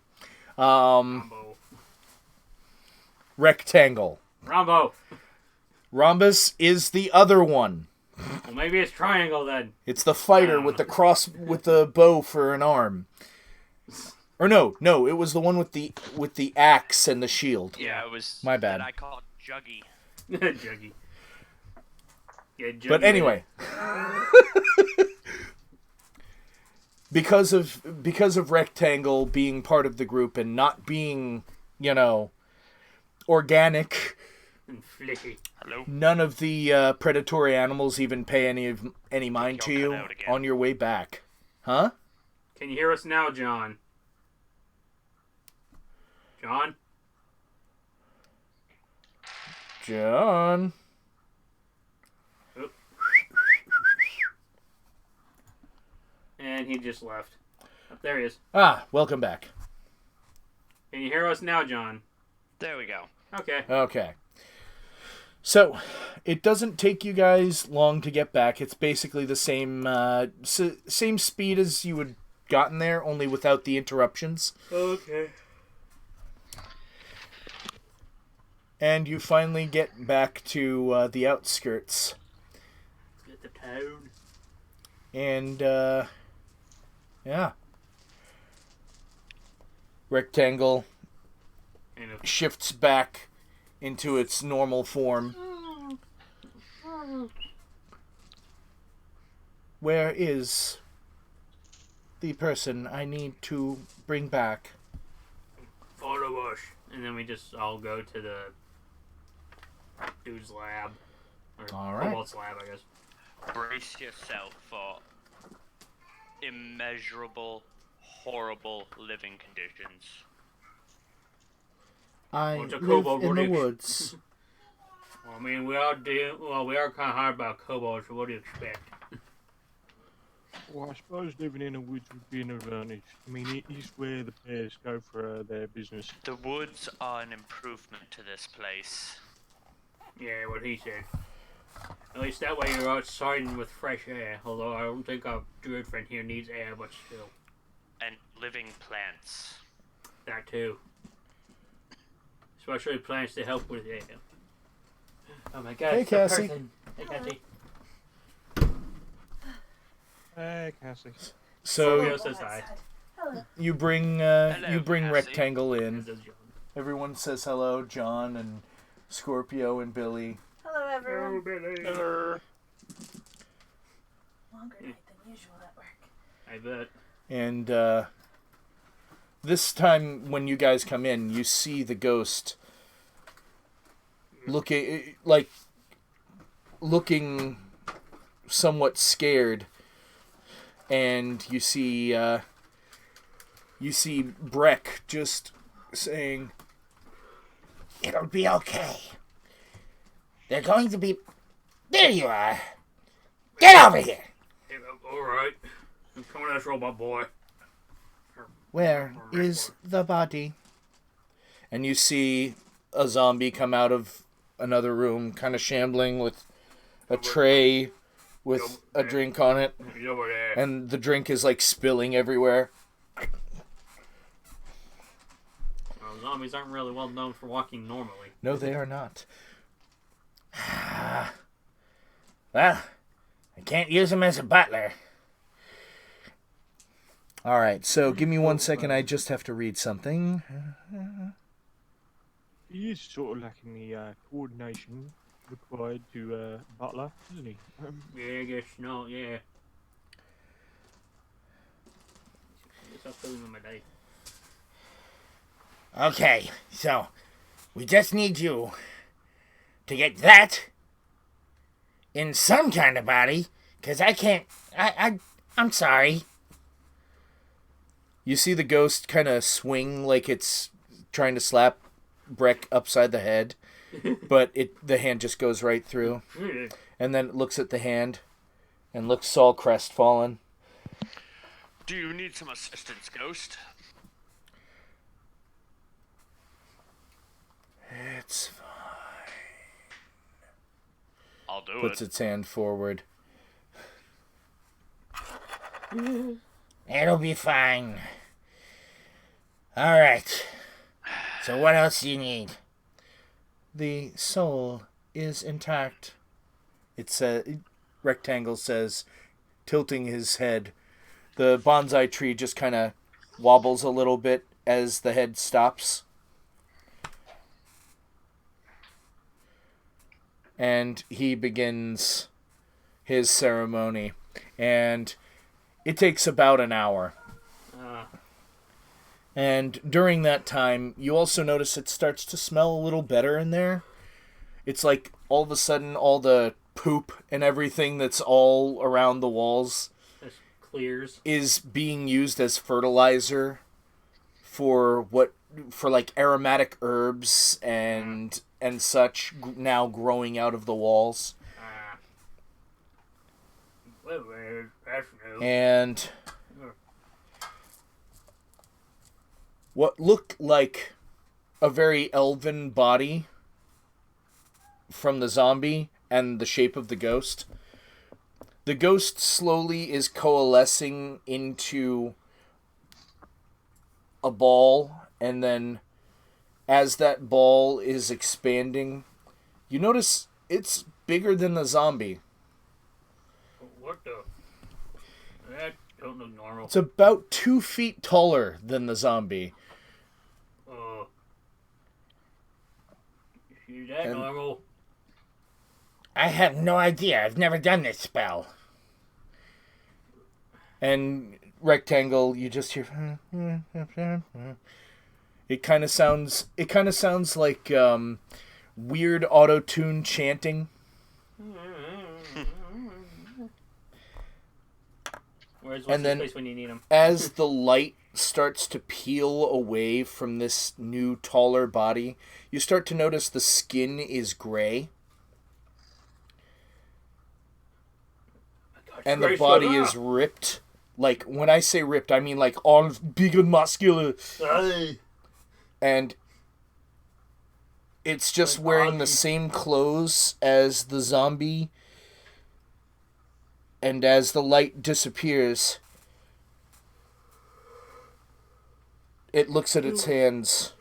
Rectangle. Rambo. Rhombus is the other one. Well, maybe it's Triangle then. It's the fighter with the cross with the bow for an arm. Or no, it was the one with the axe and the shield. Yeah, it was. My bad. That I called Juggy. Juggy. Yeah, Juggy. But anyway, because of Rectangle being part of the group and not being, organic. Flicky. Hello? None of the predatory animals even pay any mind to you on your way back. Huh? Can you hear us now, John? John? John? Oop. And he just left. Oh, there he is. Ah, welcome back. Can you hear us now, John? There we go. Okay. Okay. So, it doesn't take you guys long to get back. It's basically the same same speed as you had gotten there, only without the interruptions. Okay. And you finally get back to the outskirts. Get the town. And, yeah. Rectangle shifts back into its normal form. Where is the person I need to bring back? Follow us. And then we just all go to the dude's lab. Or All right. Cobalt's lab, I guess. Brace yourself for immeasurable, horrible living conditions. I Well, it's a live kobold, in what the do you- woods. Well, I mean, we are kind of hard about kobolds, so what do you expect? Well, I suppose living in the woods would be an advantage. I mean, it is where the bears go for their business. The woods are an improvement to this place. Yeah, what he said. At least that way you're outside and with fresh air. Although I don't think our druid friend here needs air, but still. And living plants. That too. Especially plants to help with air. Oh my god, Hey, it's a Cassie. person. Hey, Cassie. Hey, Cassie. So Scorpio says hi. you bring Cassie. Rectangle in. This is John. Everyone says hello, John and Scorpio and Billy. Hello, everyone. Billy. Longer night than usual at work. I bet. And this time when you guys come in, you see the ghost looking somewhat scared, and you see Breck just saying, It'll be okay. They're going to be... There you are. Get over here. Hey, alright. I'm coming at this robot boy. "Where is the body?" And you see a zombie come out of another room, kind of shambling with a tray with a drink on it, He's over there. and the drink is like spilling everywhere. Well, zombies aren't really well known for walking normally. No, they are not. Well, I can't use him as a butler. All right, so give me 1 second. I just have to read something. He is sort of lacking the coordination required to butler, isn't he? Yeah, I guess no, yeah. I guess I'll fill in my day. Okay, so we just need you to get that in some kind of body, because I can't. I'm sorry. You see the ghost kind of swing like it's trying to slap Breck upside the head, but the hand just goes right through. And then it looks at the hand and looks all crestfallen. Do you need some assistance, Ghost? It's fine. I'll do Puts it. its hand forward. It'll be fine. All right. So what else do you need? The soul is intact. It's Rectangle says, tilting his head. The bonsai tree just kind of wobbles a little bit as the head stops. And he begins his ceremony. And it takes about an hour. And during that time, you also notice it starts to smell a little better in there. It's like all of a sudden all the poop and everything that's all around the walls clears. Is being used as fertilizer for like aromatic herbs and such now growing out of the walls. And what looked like a very elven body from the zombie and the shape of the ghost. The ghost slowly is coalescing into a ball, and then as that ball is expanding, you notice it's bigger than the zombie. What the? That don't look normal. It's about 2 feet taller than the zombie. Is that normal? I have no idea. I've never done this spell. And Rectangle, you just hear. It kind of sounds like weird auto-tune chanting. Where's And then, place when you need him? as the light starts to peel away from this new, taller body, you start to notice the skin is gray. And the body is ripped. Like, when I say ripped, I mean like all big and muscular. And it's just wearing the same clothes as the zombie. And as the light disappears, it looks at its hands.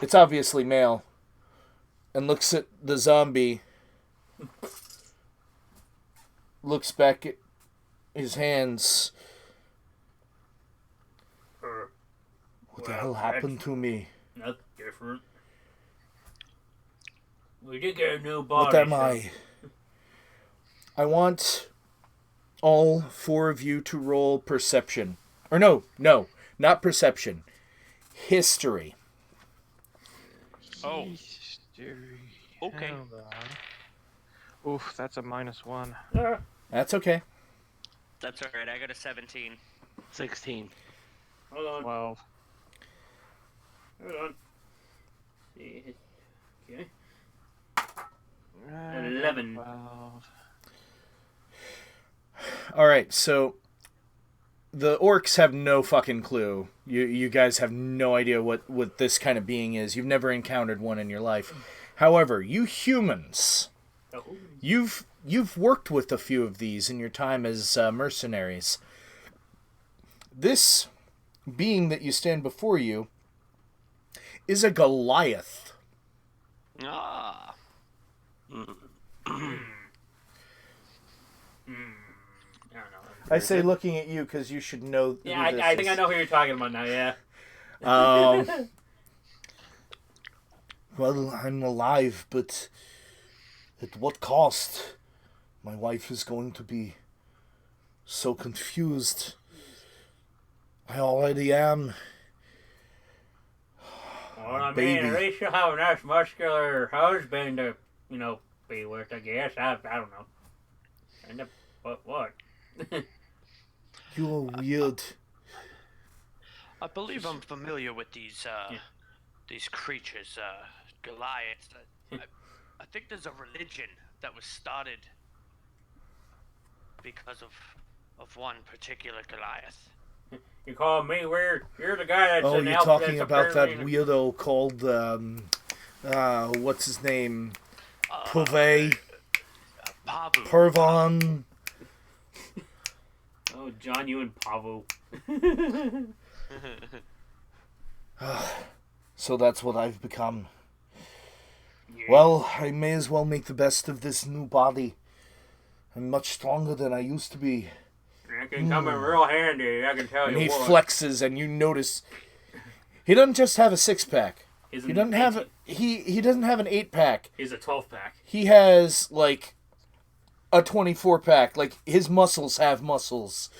It's obviously male. And looks at the zombie. Looks back at his hands. What the hell happened to me? Nothing different. We did get a new body. What am I? I want all 4 of you to roll perception. Or no, not perception. History. Oh. History. Okay. Oof, that's a -1. That's okay. That's alright, I got a 17. 16. Hold on. 12. Hold on. Okay. 11. 12. Alright, so the orcs have no fucking clue. You guys have no idea what this kind of being is. You've never encountered one in your life. However, you humans, you've worked with a few of these in your time as mercenaries. This being that you stand before you is a Goliath. Ah. I don't know. I say looking at you because you should know. Yeah, I think I know who you're talking about now. Yeah. Well, I'm alive, but at what cost? My wife is going to be so confused. I already am. Well, I mean, Baby. at least you'll have a nice muscular husband to, be with, I guess. I don't know. And what? You are weird. I believe I'm familiar with these creatures, Goliaths. I think there's a religion that was started because of one particular Goliath. You call me weird? You're the guy that's Oh, an you're elf talking that's about that apparently- weirdo called, what's his name? Pove? Pavu. Pervon? Oh, John, you and Pavu. So that's what I've become. Yeah. Well, I may as well make the best of this new body. I'm much stronger than I used to be. That can come in real handy, I can tell And you he what. flexes, and you notice he doesn't just have a 6-pack. He's He an doesn't have 18. he doesn't have an 8-pack. He's a 12-pack. He has like a 24-pack. Like his muscles have muscles.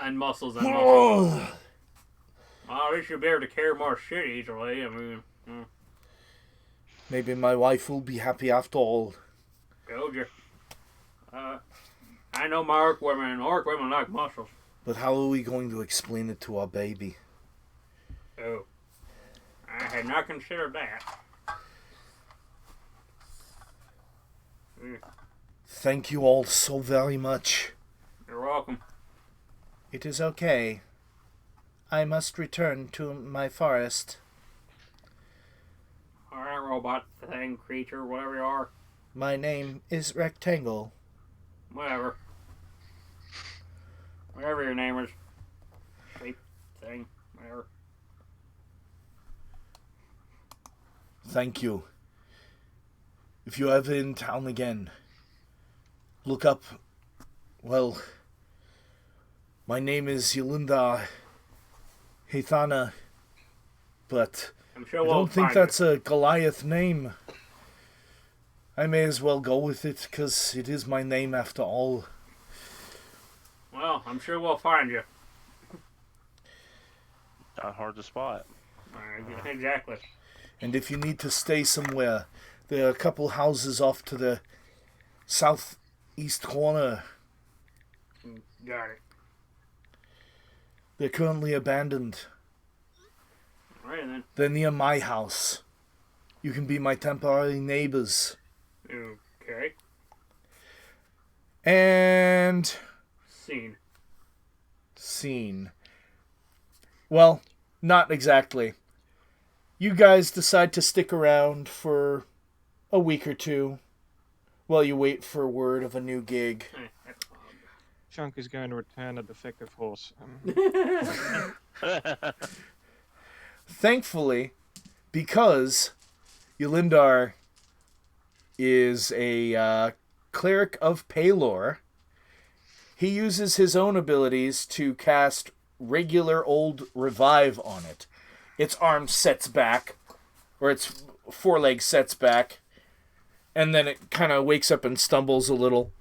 And muscles and muscles. Well, at least you'll be able to carry more shit easily. I mean, Maybe my wife will be happy after all. told you. I know my orc women like muscles. But how are we going to explain it to our baby? Oh. I had not considered that. Thank you all so very much. You're welcome. It is okay. I must return to my forest. Alright, robot thing, creature, whatever you are. My name is Rectangle. Whatever. Whatever your name is. Shape, thing, whatever. Thank you. If you're ever in town again, look up. Well, my name is Yolinda Hathana, but I'm sure I we'll don't think find that's a Goliath name. I may as well go with it, because it is my name after all. Well, I'm sure we'll find you. Not hard to spot. Exactly. And if you need to stay somewhere, there are a couple houses off to the southeast corner. Got it. They're currently abandoned. Alright then. They're near my house. You can be my temporary neighbors. Okay. And... Scene. Well, not exactly. You guys decide to stick around for a week or two while you wait for word of a new gig. Chunk is going to return a defective horse. Thankfully, because Yolindar is a cleric of Paylor, he uses his own abilities to cast regular old revive on it. Its arm sets back, or its foreleg sets back, and then it kind of wakes up and stumbles a little.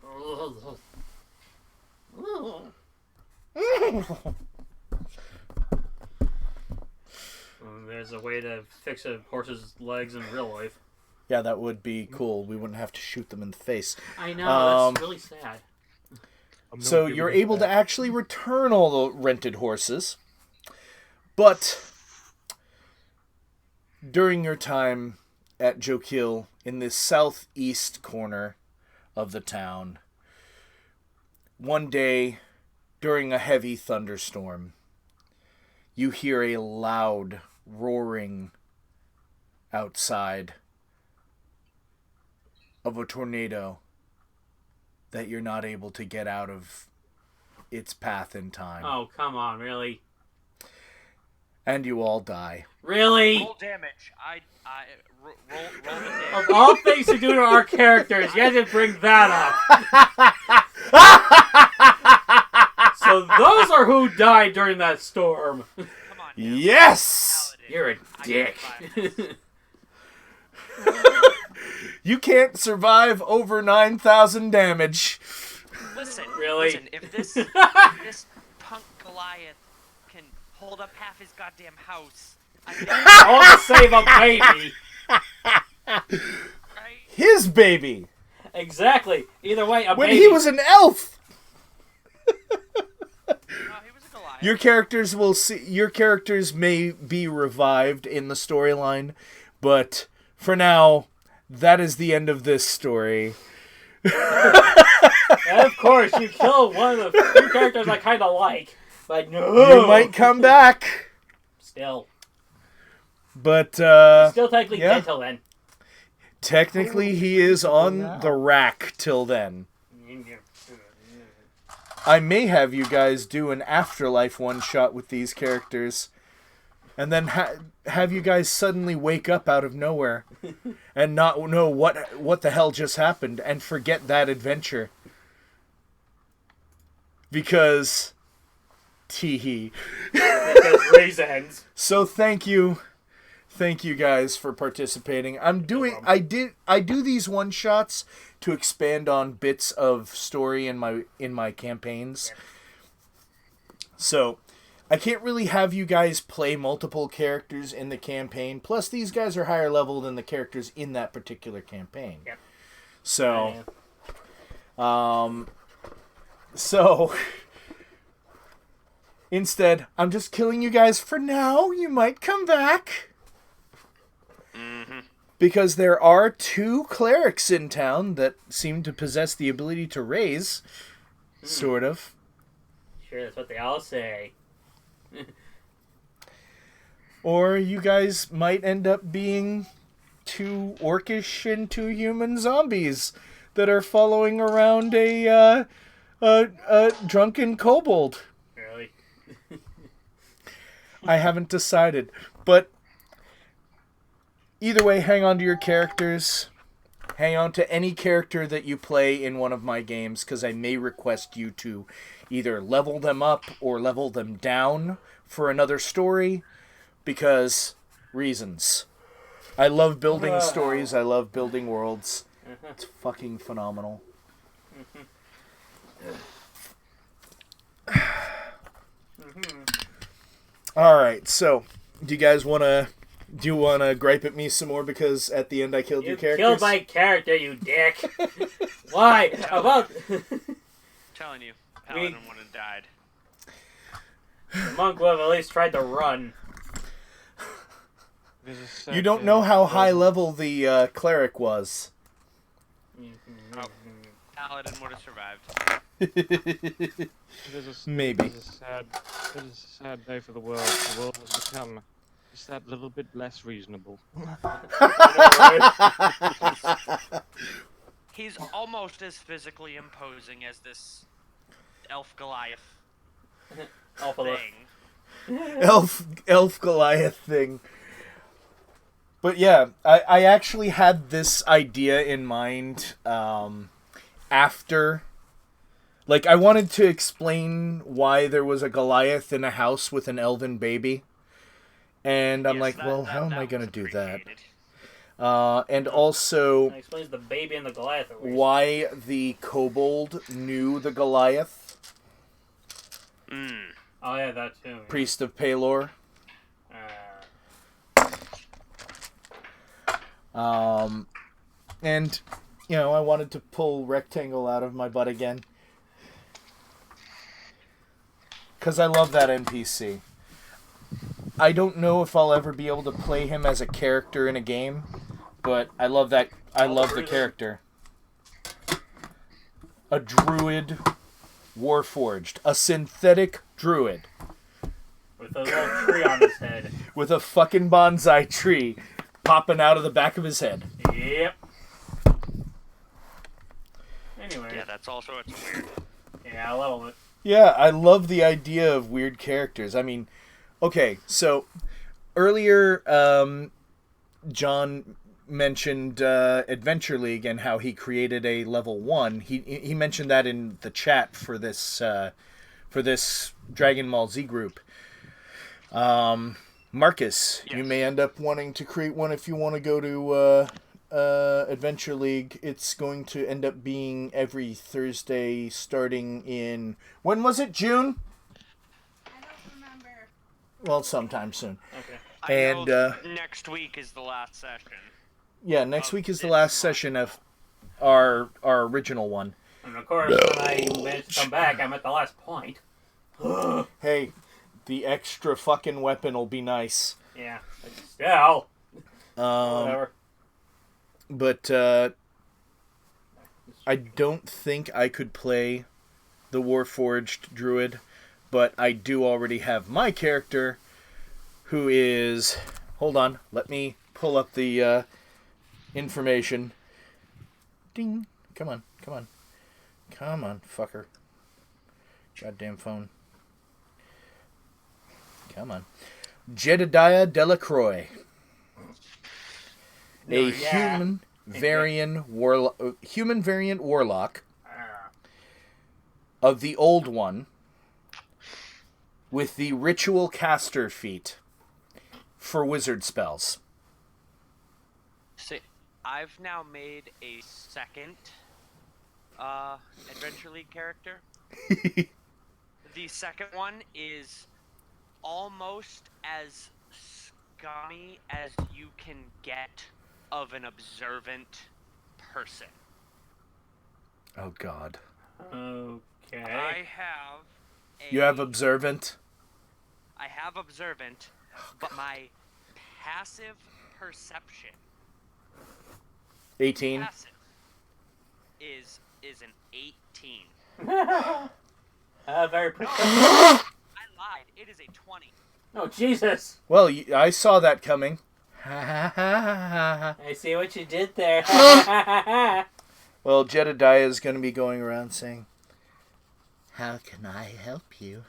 There's a way to fix a horse's legs in real life. Yeah, that would be cool. We wouldn't have to shoot them in the face. I know, that's really sad. So you're able to actually return all the rented horses. But during your time at Jokil, in the southeast corner of the town, one day during a heavy thunderstorm, you hear a loud roaring outside of a tornado that you're not able to get out of its path in time. Oh, come on, really? And you all die. Really? Roll damage. Roll the damage. Of all things to do to our characters, you had to bring that up. So those are who died during that storm. Come on. Now. Yes! You're a dick. You can't survive over 9,000 damage. Listen, Really? listen, if this punk Goliath can hold up half his goddamn house, All to save a baby. right? His baby. Exactly. Either way, a When baby. he was an elf. No, he was a Goliath. Your characters may be revived in the storyline, but for now, that is the end of this story. And of course, you kill one of the few characters I kind of like. But no. You might come back. Still. But, Still technically yeah. dead till then. Technically, he is on the rack till then. I may have you guys do an Afterlife one-shot with these characters, and then have you guys suddenly wake up out of nowhere and not know what the hell just happened and forget that adventure. Because... Teehee. Because reasons. So thank you guys for participating. I do these one shots to expand on bits of story in my campaigns. Yep. So I can't really have you guys play multiple characters in the campaign. Plus these guys are higher level than the characters in that particular campaign. Yep. So instead, I'm just killing you guys for now. You might come back. Mm-hmm. Because there are 2 clerics in town that seem to possess the ability to raise. Sort of. Sure, that's what they all say. Or you guys might end up being 2 orcish and 2 human zombies that are following around a drunken kobold. Really? I haven't decided. But either way, hang on to your characters. Hang on to any character that you play in one of my games, because I may request you to either level them up or level them down for another story, because reasons. I love building stories. I love building worlds. It's fucking phenomenal. Alright, so, do you want to gripe at me some more because at the end I killed your characters? You killed my character, you dick. Why? About... Telling you, Paladin would have died. The monk would have at least tried to run. You don't know how high level the cleric was. Oh, Paladin would have survived. Maybe. It is a sad day for the world. The world has become just that little bit less reasonable. He's almost as physically imposing as this elf Goliath thing. Elf Goliath thing. But yeah, I actually had this idea in mind after. Like, I wanted to explain why there was a Goliath in a house with an elven baby. And I'm like, well, how am I going to do that? And also, That explains the baby and the Goliath at least. why the kobold knew the Goliath. Oh yeah, that too. Priest of Pelor. And, you know, I wanted to pull Rectangle out of my butt again. Because I love that NPC. I don't know if I'll ever be able to play him as a character in a game, but I love that. I love the character. A druid, warforged, a synthetic druid With a little tree on his head. with a fucking bonsai tree popping out of the back of his head. Yep. Anyway. Yeah, that's all sorts of weird. Yeah, I love it. Yeah, I love the idea of weird characters. I mean, okay, so earlier, John mentioned Adventure League and how he created a level 1. He mentioned that in the chat for this Dragon Ball Z group. Marcus, Yes. you may end up wanting to create one if you want to go to Adventure League. It's going to end up being every Thursday starting in... When was it? June? I don't remember. Well, sometime soon. Okay. I And, know next week is the last session. Yeah, next week is the this last month. session of our original one. And of course, when I managed to come back, I'm at the last point. Hey, the extra fucking weapon will be nice. Yeah. But still. Whatever. But I don't think I could play the Warforged Druid, but I do already have my character, who is... Hold on, let me pull up the information. Ding. Come on, come on. Come on, fucker. Goddamn phone. Come on. Jedediah Delacroix. A human variant warlock of the old one with the ritual caster feat for wizard spells. See, I've now made a second Adventure League character. The second one is almost as scummy as you can get of an observant person. Oh God. Okay. I have You have observant? I have observant, but my passive perception 18. passive is an 18. Very precise. I lied. It is a 20. Oh, Jesus. Well, I saw that coming. I see what you did there. Well, Jedediah is going to be going around saying, "How can I help you?"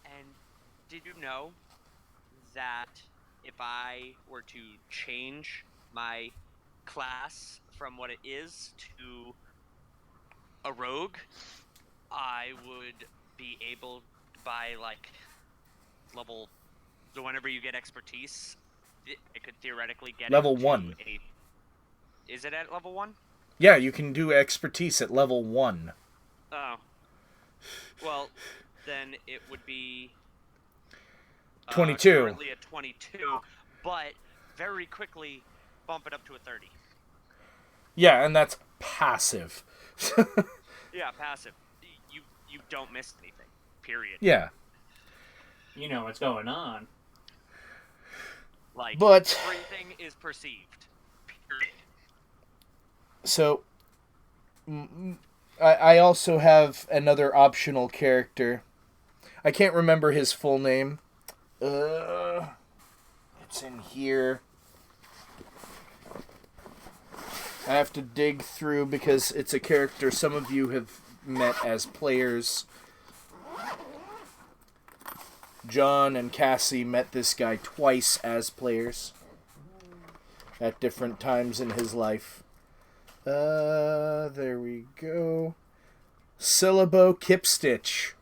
And did you know that if I were to change my class from what it is to a rogue, I would be able by like level. So whenever you get expertise, I could theoretically get Level it to 1. Is it at level 1? Yeah, you can do expertise at level 1. Oh. Well, then it would be 22. Currently at 22, but very quickly bump it up to a 30. Yeah, and that's passive. Yeah, passive. You don't miss anything. Period. Yeah. You know what's going on. Like, But everything is perceived. Period. so I also have another optional character. I can't remember his full name. It's in here. I have to dig through because it's a character some of you have met as players. John and Cassie met this guy twice as players at different times in his life. There we go. Syllabo Kipstitch.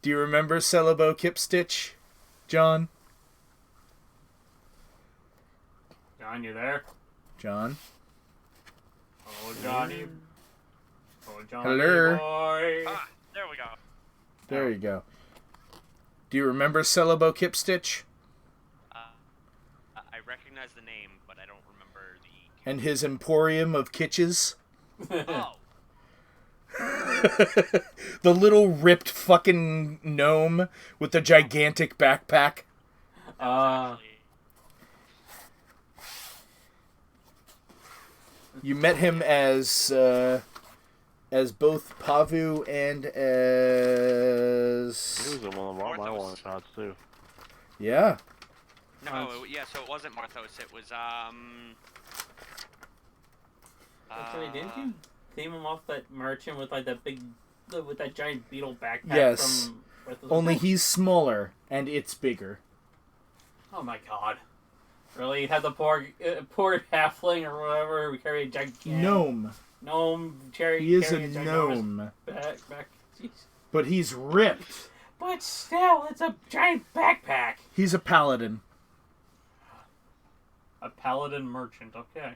Do you remember Syllabo Kipstitch, John? John, you there? John? Oh, Johnny. Oh, Johnny Hello? boy. Ah, there we go. There you go. Do you remember Syllabo Kipstitch? I recognize the name, but I don't remember the... And his Emporium of Kitches? Oh! The little ripped fucking gnome with the gigantic backpack. You met him as both Pavu and as... He was in one of my one shots too. Yeah. No, yeah, so it wasn't Marthos, it was, Actually, didn't you theme him off that merchant with like that big, with that giant beetle backpack? Yes. From Only he's smaller and it's bigger. Oh my god. Really? You had the poor halfling or whatever carry a gigantic... Gnome. He is a gnome. Backpack. Jeez. But he's ripped. But still, it's a giant backpack. He's a paladin. A paladin merchant, okay.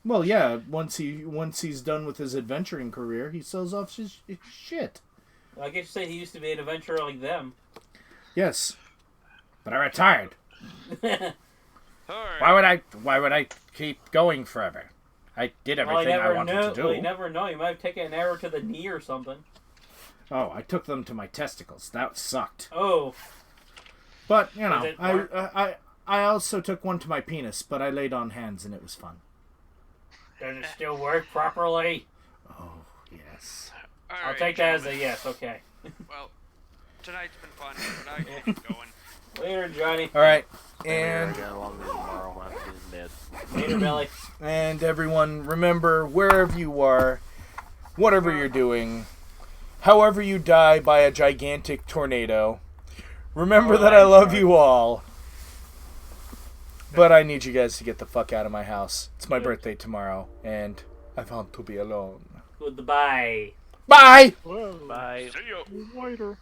Well, yeah, once he's done with his adventuring career, he sells off his shit. Well, I guess you say he used to be an adventurer like them. Yes. But I retired. Alright. Why would I keep going forever? I did everything I wanted to do. Well, you never know. You might have taken an arrow to the knee or something. Oh, I took them to my testicles. That sucked. Oh. But, you know, I also took one to my penis, but I laid on hands and it was fun. Does it still work properly? Oh, yes. I'll take that as a yes, okay. Well, tonight's been fun, but I gotta get going. Later, Johnny. All right, and later, Billy. And everyone, remember, wherever you are, whatever you're doing, however you die by a gigantic tornado, remember that I love you all. But I need you guys to get the fuck out of my house. It's my birthday tomorrow, and I want to be alone. Goodbye. Bye! Bye. See you. Later.